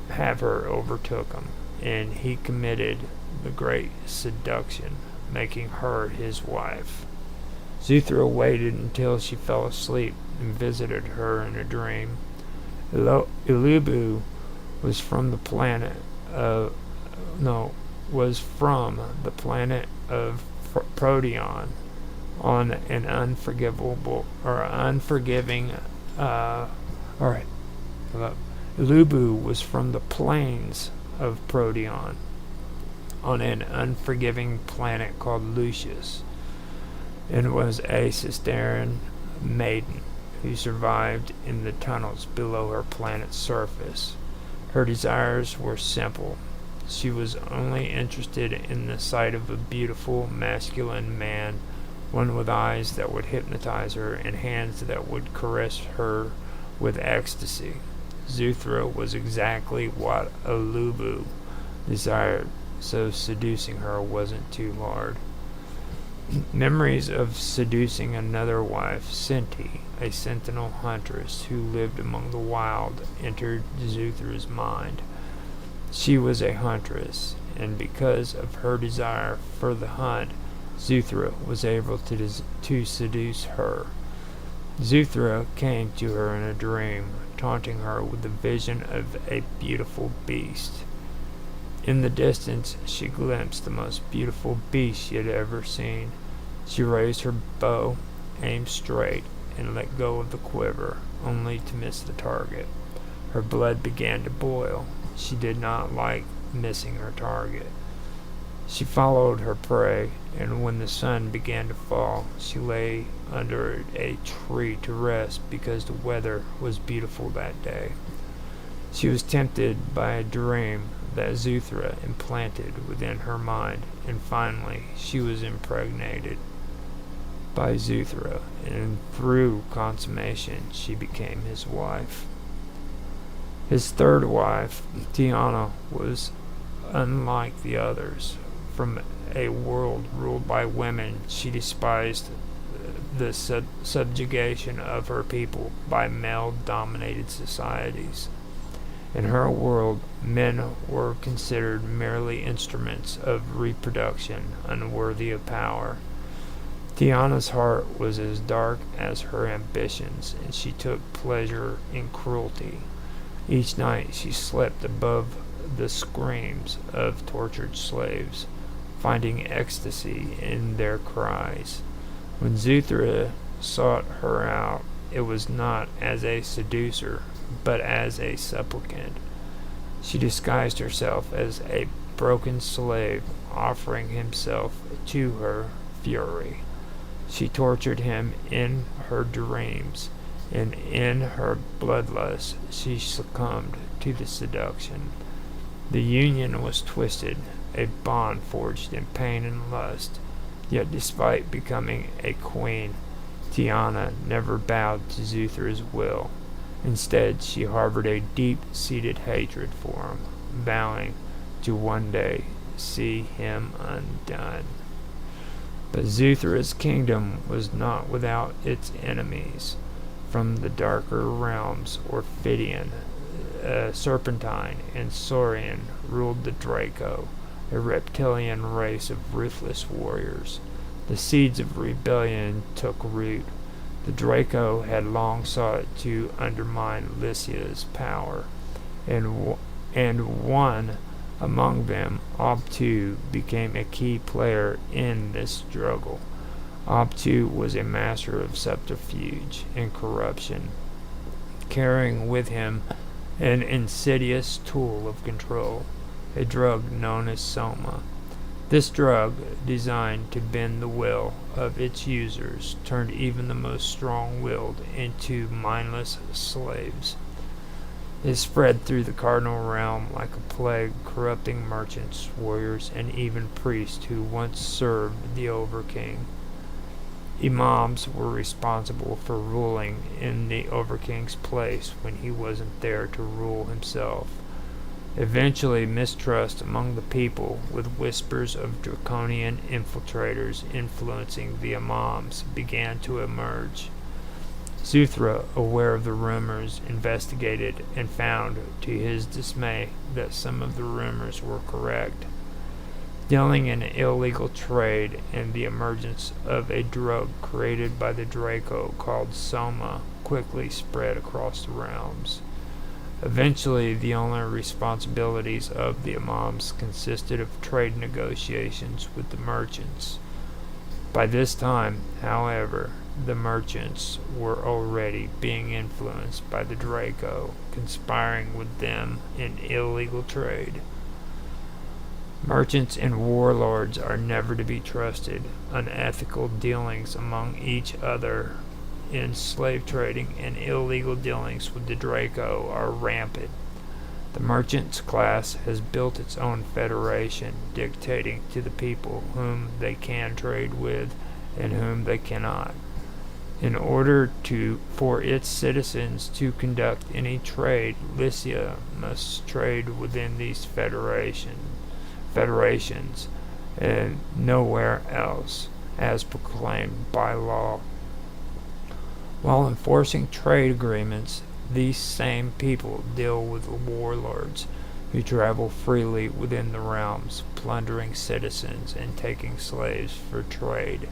her overtook him, and he committed the great seduction, making her his wife. Zuthra waited until she fell asleep and visited her in a dream. Ilubu was from the planet of Proteon on an Ilubu was from the plains of Proteon on an unforgiving planet called Lucius, and was a Cistercian maiden who survived in the tunnels below her planet's surface. Her desires were simple. She was only interested in the sight of a beautiful masculine man, one with eyes that would hypnotize her and hands that would caress her with ecstasy. Zuthra was exactly what Ilubu desired, so seducing her wasn't too hard. Memories of seducing another wife, Sinti, a sentinel huntress who lived among the wild, entered Zuthra's mind. She was a huntress, and because of her desire for the hunt, Zuthra was able to seduce her. Zuthra came to her in a dream, taunting her with the vision of a beautiful beast. In the distance, she glimpsed the most beautiful beast she had ever seen. She raised her bow, aimed straight, and let go of the quiver, only to miss the target. Her blood began to boil. She did not like missing her target. She followed her prey, and when the sun began to fall, she lay under a tree to rest because the weather was beautiful that day. She was tempted by a dream that Zuthra implanted within her mind, and finally she was impregnated by Zuthra, and through consummation she became his wife. His third wife, Tiana, was unlike the others. From a world ruled by women, she despised the subjugation of her people by male-dominated societies. In her world, men were considered merely instruments of reproduction, unworthy of power. Tiana's heart was as dark as her ambitions, and she took pleasure in cruelty. Each night she slept above the screams of tortured slaves. finding ecstasy in their cries. When Zuthra sought her out, it was not as a seducer, but as a supplicant. She disguised herself as a broken slave, offering himself to her fury. She tortured him in her dreams, and in her bloodlust she succumbed to the seduction. The union was twisted, a bond forged in pain and lust. Yet despite becoming a queen, Tiana never bowed to Zuthra's will. Instead, she harbored a deep-seated hatred for him, vowing to one day see him undone. But Zuthra's kingdom was not without its enemies. From the darker realms, Orphidian, Serpentine, and Saurian ruled the Draco, a reptilian race of ruthless warriors. The seeds of rebellion took root. The Draco had long sought to undermine Lycia's power, and one among them, Obtu, became a key player in this struggle. Obtu was a master of subterfuge and corruption, carrying with him an insidious tool of control, a drug known as Soma. This drug, designed to bend the will of its users, turned even the most strong-willed into mindless slaves. It spread through the cardinal realm like a plague, corrupting merchants, warriors, and even priests who once served the Overking. Imams were responsible for ruling in the Overking's place when he wasn't there to rule himself. Eventually, mistrust among the people, with whispers of draconian infiltrators influencing the Imams, began to emerge. Zuthra, aware of the rumors, investigated and found, to his dismay, that some of the rumors were correct. Dealing in illegal trade and the emergence of a drug created by the Draco called Soma quickly spread across the realms. Eventually, the only responsibilities of the Imams consisted of trade negotiations with the merchants. By this time, however, the merchants were already being influenced by the Draco, conspiring with them in illegal trade. Merchants and warlords are never to be trusted. Unethical dealings among each other in slave trading and illegal dealings with the Draco are rampant. The merchants class has built its own federation, dictating to the people whom they can trade with and whom they cannot. In order for its citizens to conduct any trade, Lycia must trade within these federations and nowhere else, as proclaimed by law. While enforcing trade agreements, these same people deal with warlords who travel freely within the realms, plundering citizens and taking slaves for trade,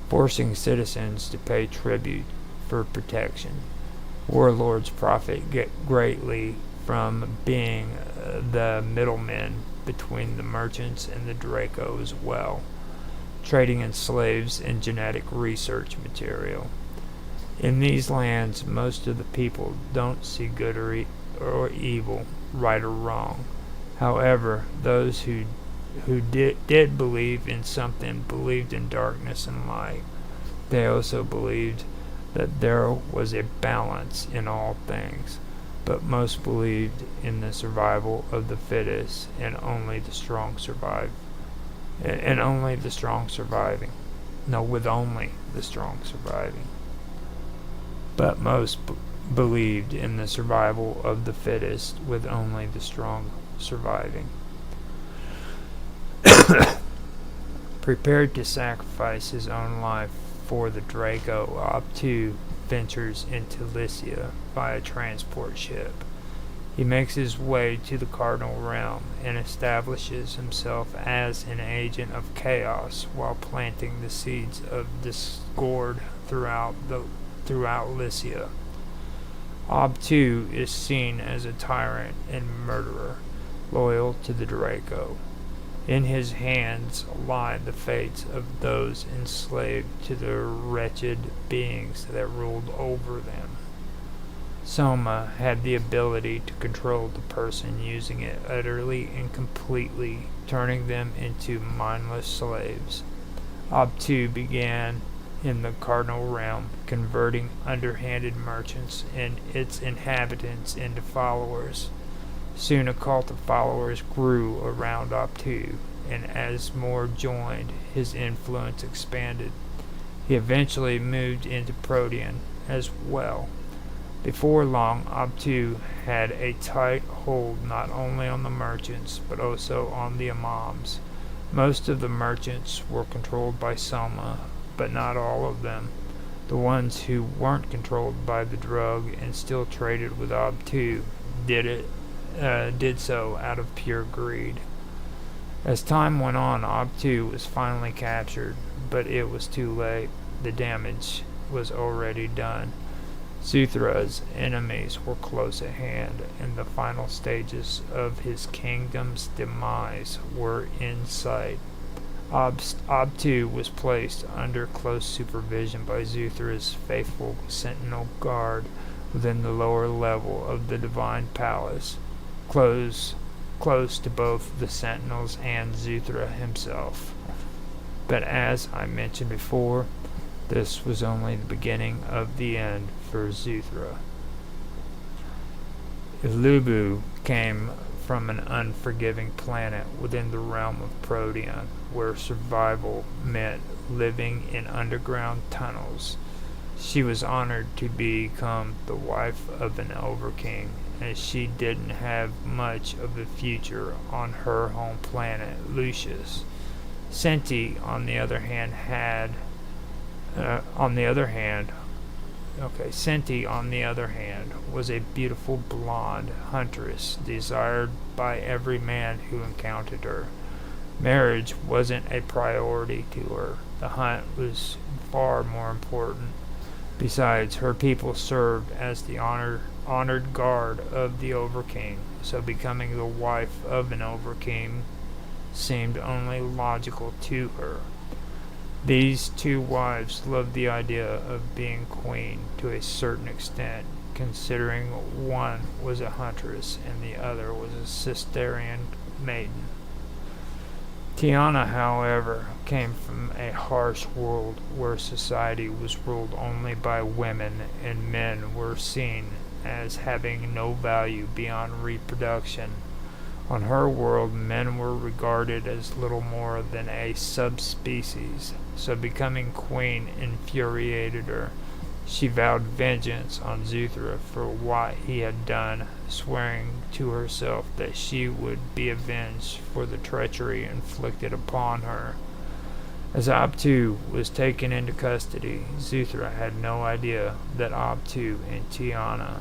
forcing citizens to pay tribute for protection. Warlords profit greatly from being the middlemen between the merchants and the Draco as well, trading in slaves and genetic research material. In these lands, most of the people don't see good or evil, right or wrong. However, those who did believe in something believed in darkness and light. They also believed that there was a balance in all things, but most believed in the survival of the fittest and only the strong survive. And only the strong surviving. No, with only the strong surviving. But most believed in the survival of the fittest, with only the strong surviving. Prepared to sacrifice his own life for the Draco, Obtu ventures into Lycia via transport ship. He makes his way to the Cardinal Realm and establishes himself as an agent of chaos while planting the seeds of discord throughout Lycia. Obtu is seen as a tyrant and murderer, loyal to the Draco. In his hands lie the fates of those enslaved to the wretched beings that ruled over them. Soma had the ability to control the person using it utterly and completely, turning them into mindless slaves. Obtu began in the cardinal realm, converting underhanded merchants and its inhabitants into followers. Soon a cult of followers grew around Obtu, and as more joined, his influence expanded. He eventually moved into Protean as well. Before long, Obtu had a tight hold not only on the merchants, but also on the imams. Most of the merchants were controlled by Soma, but not all of them. The ones who weren't controlled by the drug and still traded with Obtu did so out of pure greed. As time went on, Obtu was finally captured, but it was too late. The damage was already done. Zuthra's enemies were close at hand, and the final stages of his kingdom's demise were in sight. Obtu was placed under close supervision by Zuthra's faithful sentinel guard within the lower level of the divine palace, close to both the sentinels and Zuthra himself. But as I mentioned before, this was only the beginning of the end for Zuthra. Ilubu came from an unforgiving planet within the realm of Protean, where survival meant living in underground tunnels. She was honored to become the wife of an overking, as she didn't have much of a future on her home planet, Lucius. Senti, on the other hand, was a beautiful blonde huntress desired by every man who encountered her. Marriage wasn't a priority to her. The hunt was far more important. Besides, her people served as the honored guard of the Overking, so becoming the wife of an Overking seemed only logical to her. These two wives loved the idea of being queen to a certain extent, considering one was a huntress and the other was a Cistercian maiden. Tiana, however, came from a harsh world where society was ruled only by women and men were seen as having no value beyond reproduction. On her world, men were regarded as little more than a subspecies, so becoming queen infuriated her. She vowed vengeance on Zuthra for what he had done, swearing to herself that she would be avenged for the treachery inflicted upon her. As Obtu was taken into custody, Zuthra had no idea that Obtu and Tiana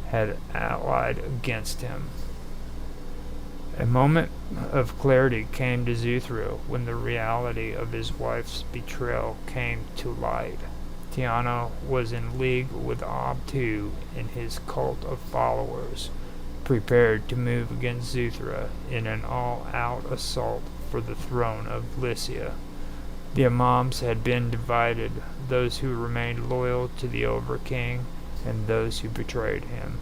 had allied against him. A moment of clarity came to Zuthra when the reality of his wife's betrayal came to light. Tiana was in league with Obtu and his cult of followers, prepared to move against Zuthra in an all-out assault for the throne of Lycia. The Imams had been divided, those who remained loyal to the Overking and those who betrayed him.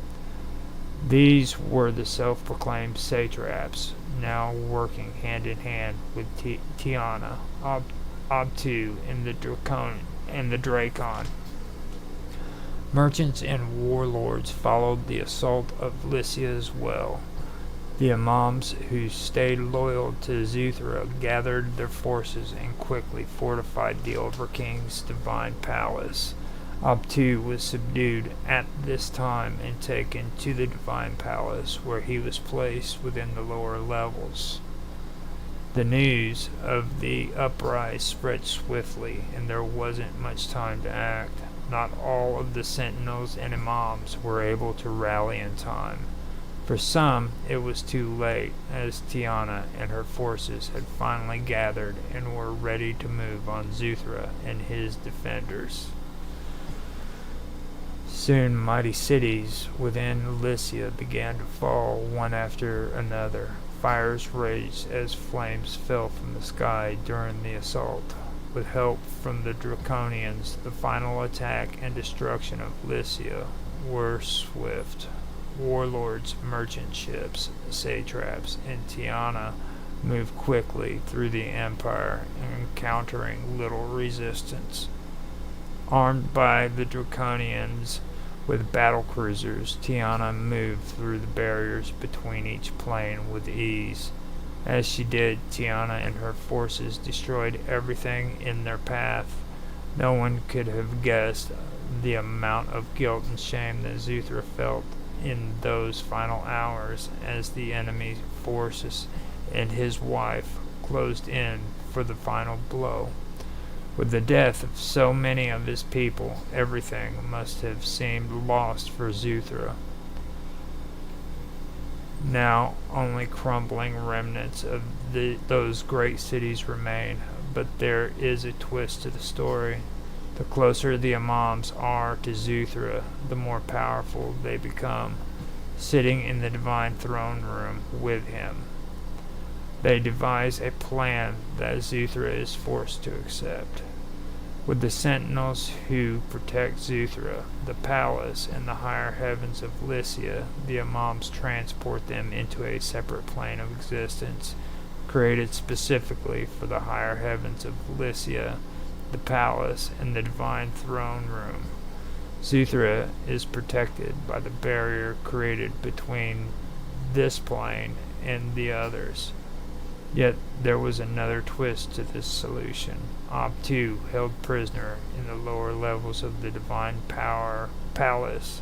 These were the self-proclaimed satraps, now working hand-in-hand with Tiana, Obtu, and the Dracon. Merchants and warlords followed the assault of Lycia as well. The Imams who stayed loyal to Zuthra gathered their forces and quickly fortified the Overking's divine palace. Obtu was subdued at this time and taken to the divine palace, where he was placed within the lower levels. The news of the uprising spread swiftly, and there wasn't much time to act. Not all of the sentinels and imams were able to rally in time. For some, it was too late, as Tiana and her forces had finally gathered and were ready to move on Zuthra and his defenders. Soon mighty cities within Lycia began to fall one after another, Fires raged as flames fell from the sky during the assault. With help from the Draconians, the final attack and destruction of Lycia were swift. Warlords, merchant ships, satraps, and Tiana moved quickly through the empire, encountering little resistance. Armed by the Draconians with battle cruisers, Tiana moved through the barriers between each plane with ease. As she did, Tiana and her forces destroyed everything in their path. No one could have guessed the amount of guilt and shame that Zuthra felt in those final hours as the enemy forces and his wife closed in for the final blow. With the death of so many of his people, everything must have seemed lost for Zuthra. Now only crumbling remnants of those great cities remain, but there is a twist to the story. The closer the Imams are to Zuthra, the more powerful they become, sitting in the divine throne room with him. They devise a plan that Zuthra is forced to accept. With the sentinels who protect Zuthra, the palace, and the higher heavens of Lycia, the Imams transport them into a separate plane of existence, created specifically for the higher heavens of Lycia, the palace, and the divine throne room. Zuthra is protected by the barrier created between this plane and the others. Yet there was another twist to this solution. Ob-Tu, held prisoner in the lower levels of the divine power palace,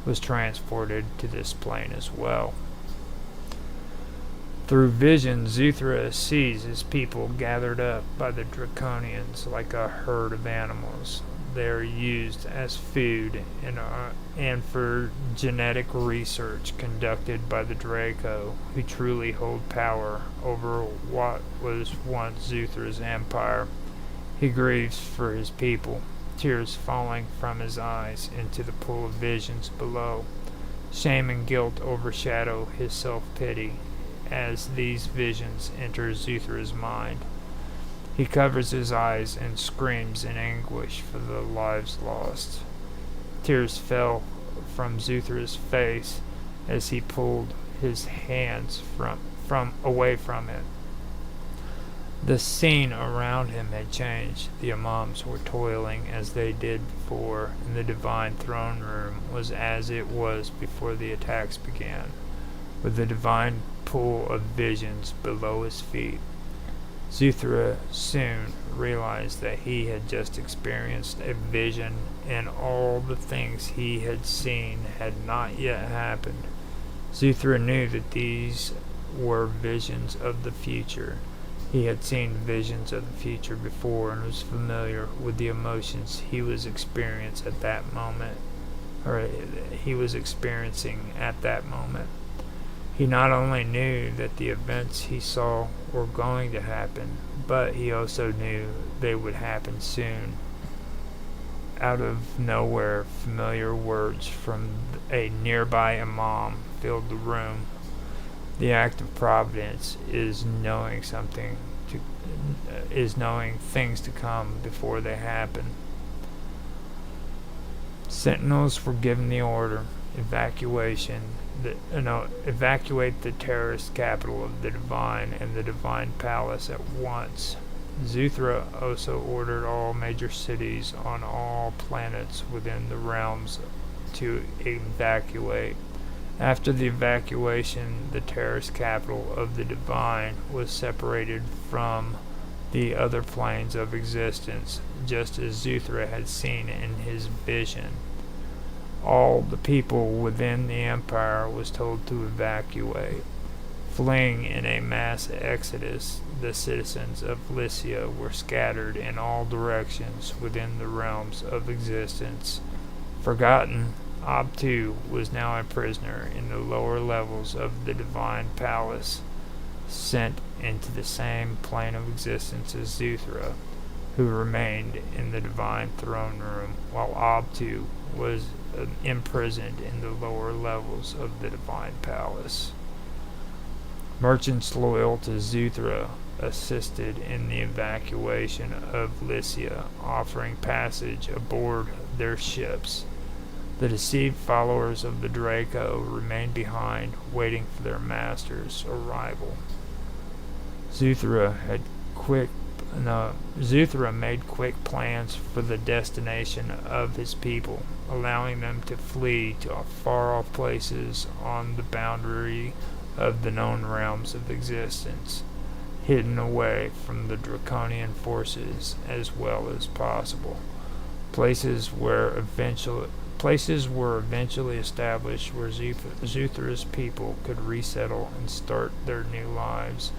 was transported to this plane as well. Through vision, Zuthra sees his people gathered up by the Draconians like a herd of animals. They are used as food and for genetic research conducted by the Draco, who truly hold power over what was once Zuthra's empire. He grieves for his people, tears falling from his eyes into the pool of visions below. Shame and guilt overshadow his self-pity as these visions enter Zuthra's mind. He covers his eyes and screams in anguish for the lives lost. Tears fell from Zuthra's face as he pulled his hands away from it. The scene around him had changed. The Imams were toiling as they did before, and the divine throne room was as it was before the attacks began, with the divine pool of visions below his feet. Zuthra soon realized that he had just experienced a vision, and all the things he had seen had not yet happened. Zuthra knew that these were visions of the future. He had seen visions of the future before and was familiar with the emotions he was experiencing at that moment. He not only knew that the events he saw were going to happen, but he also knew they would happen soon. Out of nowhere, familiar words from a nearby imam filled the room. The act of providence is knowing things to come before they happen. Sentinels were given the order: evacuate the terrorist capital of the Divine and the Divine Palace at once. Zuthra also ordered all major cities on all planets within the realms to evacuate. After the evacuation, the terrorist capital of the Divine was separated from the other planes of existence, just as Zuthra had seen in his vision. All the people within the empire was told to evacuate. Fleeing in a mass exodus, the citizens of Lycia were scattered in all directions within the realms of existence. Forgotten, Ob-Tu was now a prisoner in the lower levels of the Divine Palace, sent into the same plane of existence as Zuthra, who remained in the Divine Throne Room, while Ob-Tu was imprisoned in the lower levels of the Divine Palace. Merchants loyal to Zuthra assisted in the evacuation of Lycia, offering passage aboard their ships. The deceived followers of the Draco remained behind, waiting for their master's arrival. Zuthra made quick plans for the destination of his people, allowing them to flee to far-off places on the boundary of the known realms of existence, hidden away from the draconian forces as well as possible. Places were eventually established where Zuthra's people could resettle and start their new lives.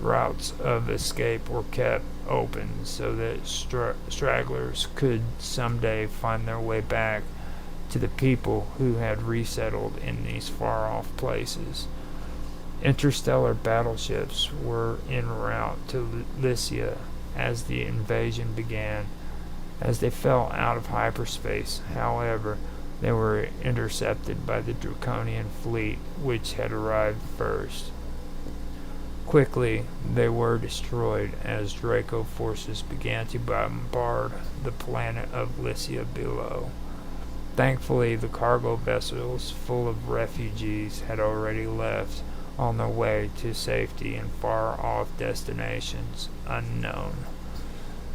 Routes of escape were kept open so that stragglers could someday find their way back to the people who had resettled in these far-off places. Interstellar battleships were en route to Lycia as the invasion began. As they fell out of hyperspace, however, they were intercepted by the Draconian fleet, which had arrived first. Quickly, they were destroyed as Draco forces began to bombard the planet of Lycia below. Thankfully, the cargo vessels full of refugees had already left on their way to safety in far-off destinations unknown.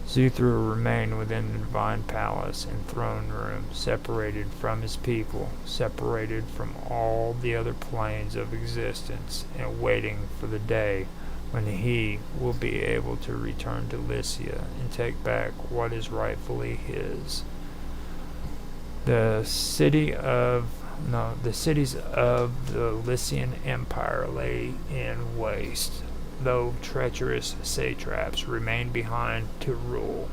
Zuthra remained within the Divine Palace and throne room, separated from his people, separated from all the other planes of existence, and waiting for the day when he will be able to return to Lycia and take back what is rightfully his. The cities of the Lycian Empire lay in waste, though treacherous satraps remained behind to rule.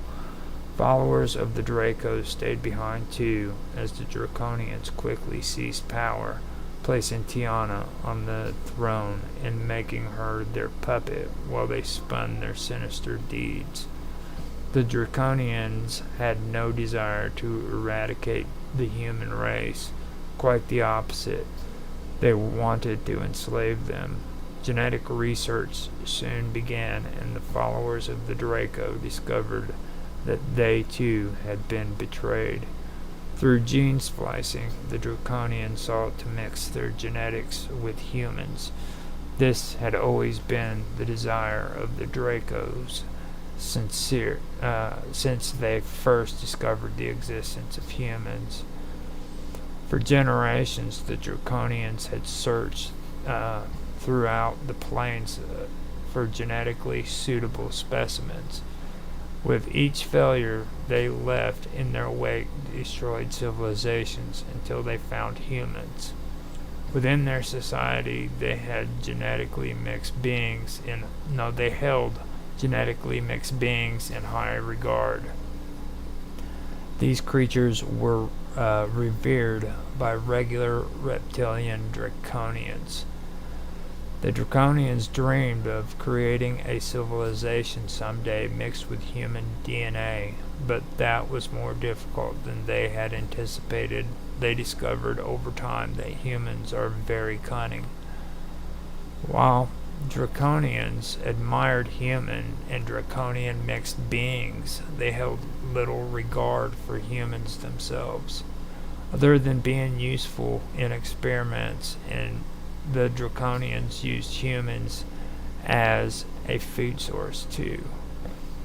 Followers of the Draco stayed behind too, as the Draconians quickly seized power, placing Tiana on the throne and making her their puppet while they spun their sinister deeds. The Draconians had no desire to eradicate the human race. Quite the opposite. They wanted to enslave them. Genetic research soon began, and the followers of the Draco discovered that they too had been betrayed. Through gene splicing, the Draconians sought to mix their genetics with humans. This had always been the desire of the Dracos since they first discovered the existence of humans. For generations, the Draconians had searched throughout the plains for genetically suitable specimens. With each failure they left in their wake destroyed civilizations until they found humans. Within their society, they held genetically mixed beings in high regard. These creatures were revered by regular reptilian Draconians. The Draconians dreamed of creating a civilization someday mixed with human DNA, but that was more difficult than they had anticipated. They discovered over time that humans are very cunning. While Draconians admired human and Draconian mixed beings, they held little regard for humans themselves, other than being useful in experiments, and the Draconians used humans as a food source too.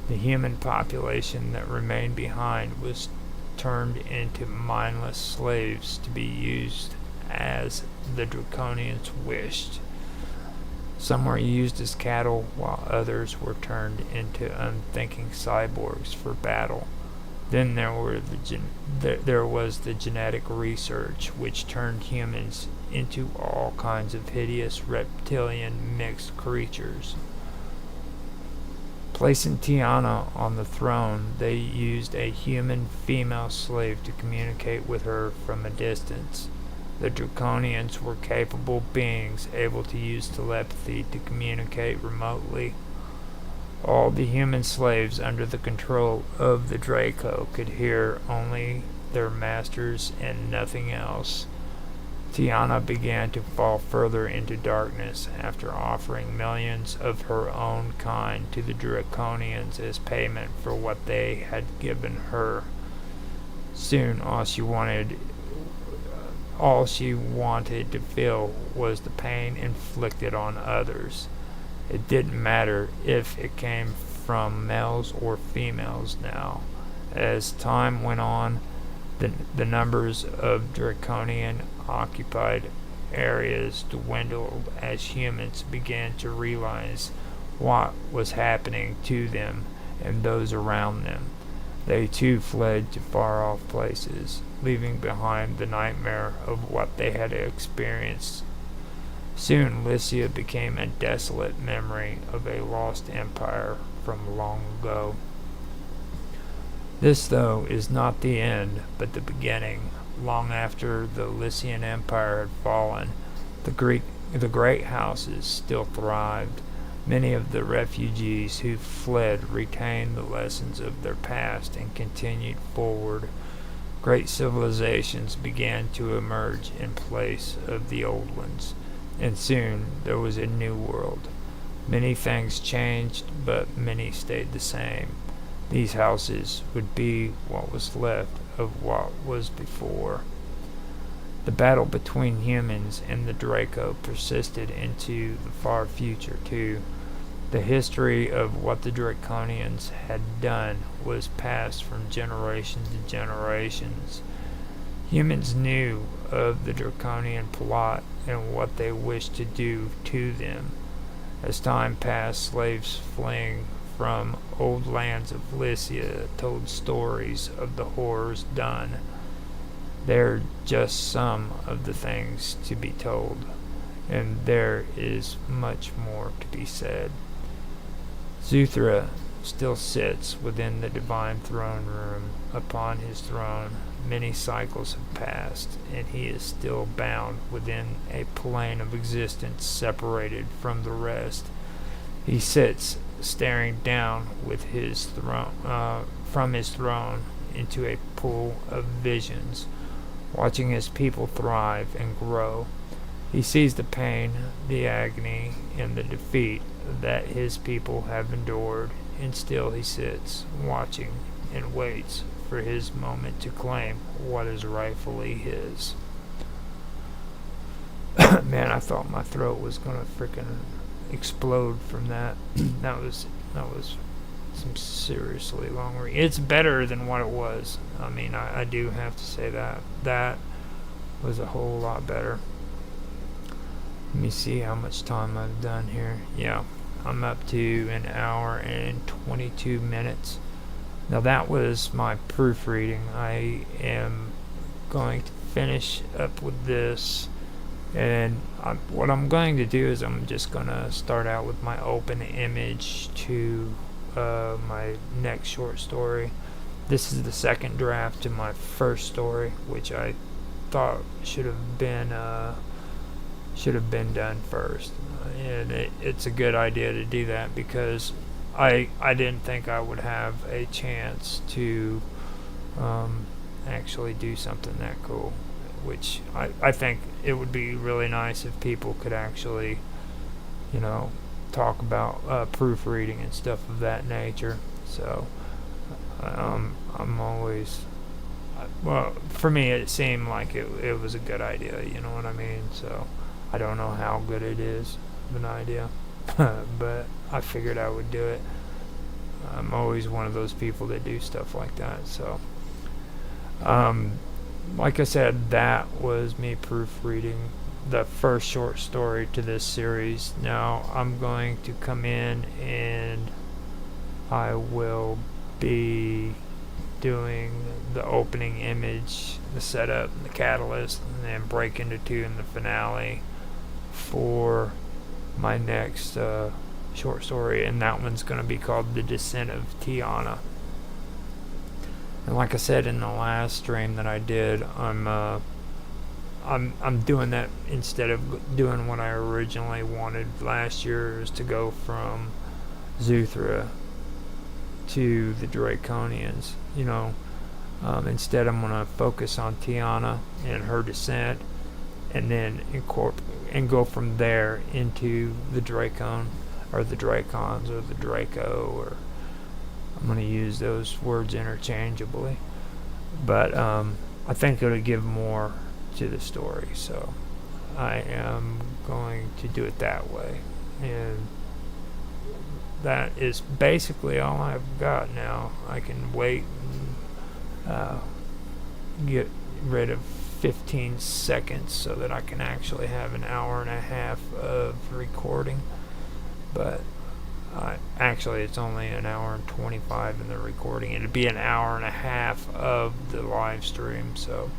The human population that remained behind was turned into mindless slaves to be used as the Draconians wished. Some were used as cattle, while others were turned into unthinking cyborgs for battle. Then there was the genetic research, which turned humans into all kinds of hideous reptilian mixed creatures. Placing Tiana on the throne, they used a human female slave to communicate with her from a distance. The Draconians were capable beings able to use telepathy to communicate remotely. All the human slaves under the control of the Draco could hear only their masters and nothing else. Tiana began to fall further into darkness after offering millions of her own kind to the Draconians as payment for what they had given her. Soon all she wanted to feel was the pain inflicted on others. It didn't matter if it came from males or females now. As time went on, the numbers of Draconian occupied areas dwindled as humans began to realize what was happening to them and those around them. They too fled to far-off places, leaving behind the nightmare of what they had experienced. Soon Lycia became a desolate memory of a lost empire from long ago. This, though, is not the end, but the beginning. Long after the Lycian Empire had fallen, the great houses still thrived. Many of the refugees who fled retained the lessons of their past and continued forward. Great civilizations began to emerge in place of the old ones, and soon there was a new world. Many things changed, but many stayed the same. These houses would be what was left of what was before. The battle between humans and the Draco persisted into the far future, too. The history of what the Draconians had done was passed from generation to generations. Humans knew of the Draconian plot and what they wished to do to them. As time passed, slaves fleeing from old lands of Lycia told stories of the horrors done. They're just some of the things to be told, and there is much more to be said. Zuthra still sits within the divine throne room. Upon his throne, many cycles have passed, and he is still bound within a plane of existence separated from the rest. He sits staring down with his throne, from his throne into a pool of visions, watching his people thrive and grow. He sees the pain, the agony, and the defeat that his people have endured, and still he sits, watching, and waits for his moment to claim what is rightfully his. Man, I thought my throat was gonna frickin' explode from that. that was some seriously long read. It's better than what it was. I mean, I do have to say that was a whole lot better. Let me see how much time I've done here. Yeah, I'm up to an hour and 22 minutes. Now that was my proofreading. I am going to finish up with this, and what I'm going to do is I'm just going to start out with my open image to my next short story. This is the second draft to my first story, which I thought should have been done first, and it's a good idea to do that because I didn't think I would have a chance to actually do something that cool, which I think it would be really nice if people could actually, talk about proofreading and stuff of that nature. So I'm always, well, for me it seemed like it was a good idea, you know what I mean? So I don't know how good it is of an idea, but I figured I would do it. I'm always one of those people that do stuff like that. So like I said, that was me proofreading the first short story to this series. Now I'm going to come in and I will be doing the opening image, the setup, the catalyst, and then break into two in the finale for my next short story, and that one's going to be called The Descent of Tiana. And like I said in the last stream that I did, I'm doing that instead of doing what I originally wanted last year, is to go from Zuthra to the Draconians. Instead I'm going to focus on Tiana and her descent, and then and go from there into the Dracon, or the Dracons, or the Draco, or I'm going to use those words interchangeably. But I think it'll give more to the story, so I am going to do it that way. And that is basically all I've got now. I can wait and get rid of 15 seconds so that I can actually have an hour and a half of recording. But actually, it's only an hour and 25 in the recording. It'd be an hour and a half of the live stream. So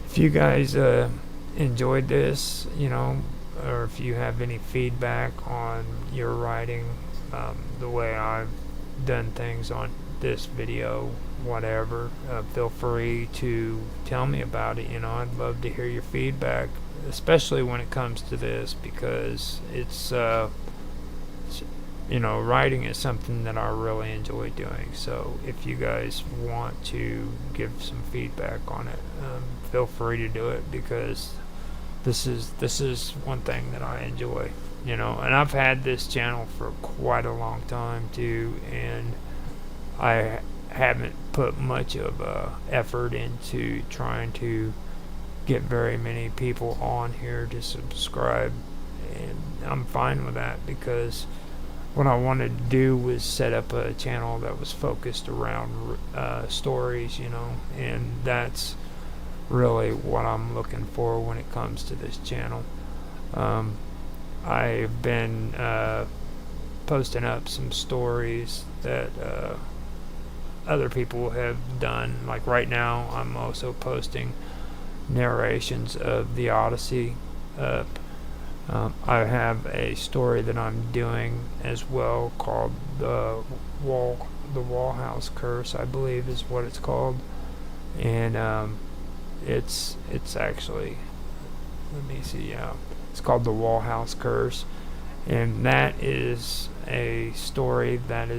if you guys enjoyed this, or if you have any feedback on your writing, the way I've done things on this video, whatever, feel free to tell me about it. I'd love to hear your feedback, especially when it comes to this, because it's writing is something that I really enjoy doing. So if you guys want to give some feedback on it, feel free to do it, because this is one thing that I enjoy, and I've had this channel for quite a long time too, and I haven't put much of effort into trying to get very many people on here to subscribe, and I'm fine with that, because what I wanted to do was set up a channel that was focused around stories, and that's really what I'm looking for when it comes to this channel. I've been posting up some stories that other people have done. Like right now, I'm also posting narrations of the Odyssey up. I have a story that I'm doing as well called the Wall House Curse, I believe is what it's called, and it's actually, let me see, it's called the Wall House Curse, and that is a story that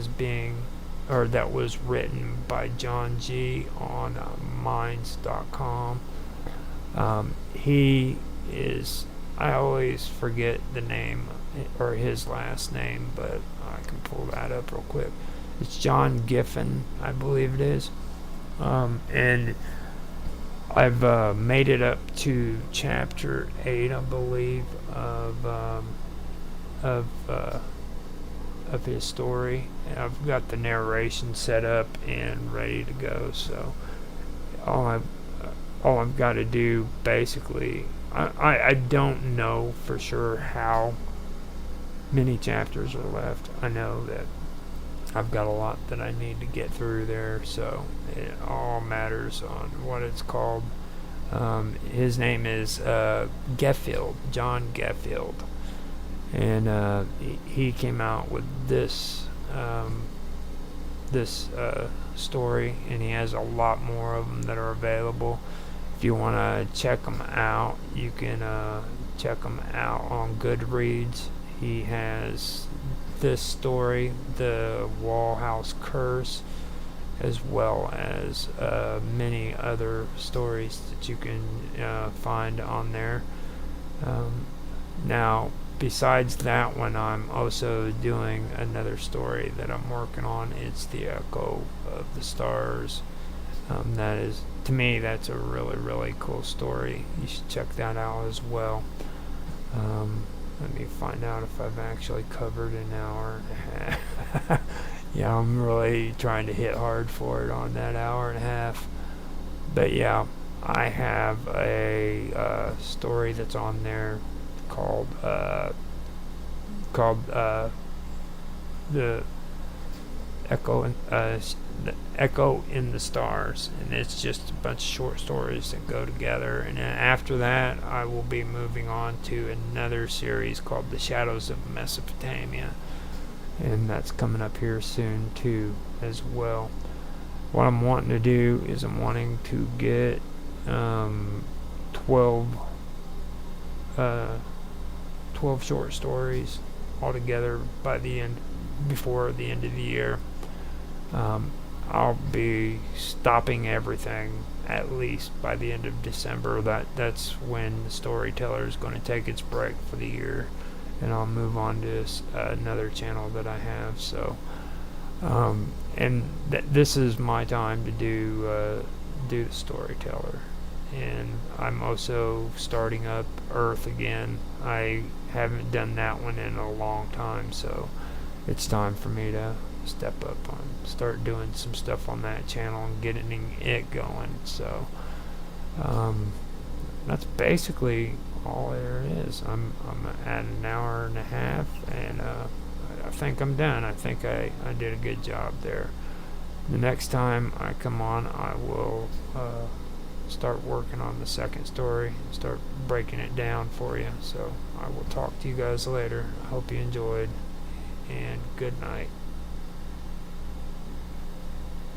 that was written by John G on minds.com. He is, I always forget the name or his last name, but I can pull that up real quick. It's John Giffen, I believe it is, and I've made it up to chapter 8, I believe, of his story. And I've got the narration set up and ready to go. So all I've got to do, basically, I don't know for sure how many chapters are left. I know that I've got a lot that I need to get through there, so it all matters on what it's called. His name is Geffield, John Geffield, and he came out with this story, and he has a lot more of them that are available. If you want to check them out, you can check them out on Goodreads. He has this story, the Wall House Curse, as well as many other stories that you can find on there. Now, besides that one, I'm also doing another story that I'm working on. It's the Echo of the Stars. That is, to me, that's a really, really cool story. You should check that out as well. Let me find out if I've actually covered an hour and a half. Yeah, I'm really trying to hit hard for it on that hour and a half. But yeah, I have a story that's on there called the Echo in the Stars, and it's just a bunch of short stories that go together. And then after that, I will be moving on to another series called The Shadows of Mesopotamia, and that's coming up here soon too as well. What I'm wanting to do is I'm wanting to get 12 short stories altogether before the end of the year. I'll be stopping everything at least by the end of December. That's when the Storyteller is going to take its break for the year, and I'll move on to another channel that I have. So, and this is my time to do the Storyteller. And I'm also starting up Earth again. I haven't done that one in a long time, so it's time for me to step up and start doing some stuff on that channel and getting it going. So that's basically all there is. I'm at an hour and a half, and I think I'm done. I think I did a good job there. The next time I come on, I will start working on the second story, start breaking it down for you. So I will talk to you guys later. I hope you enjoyed, and good night.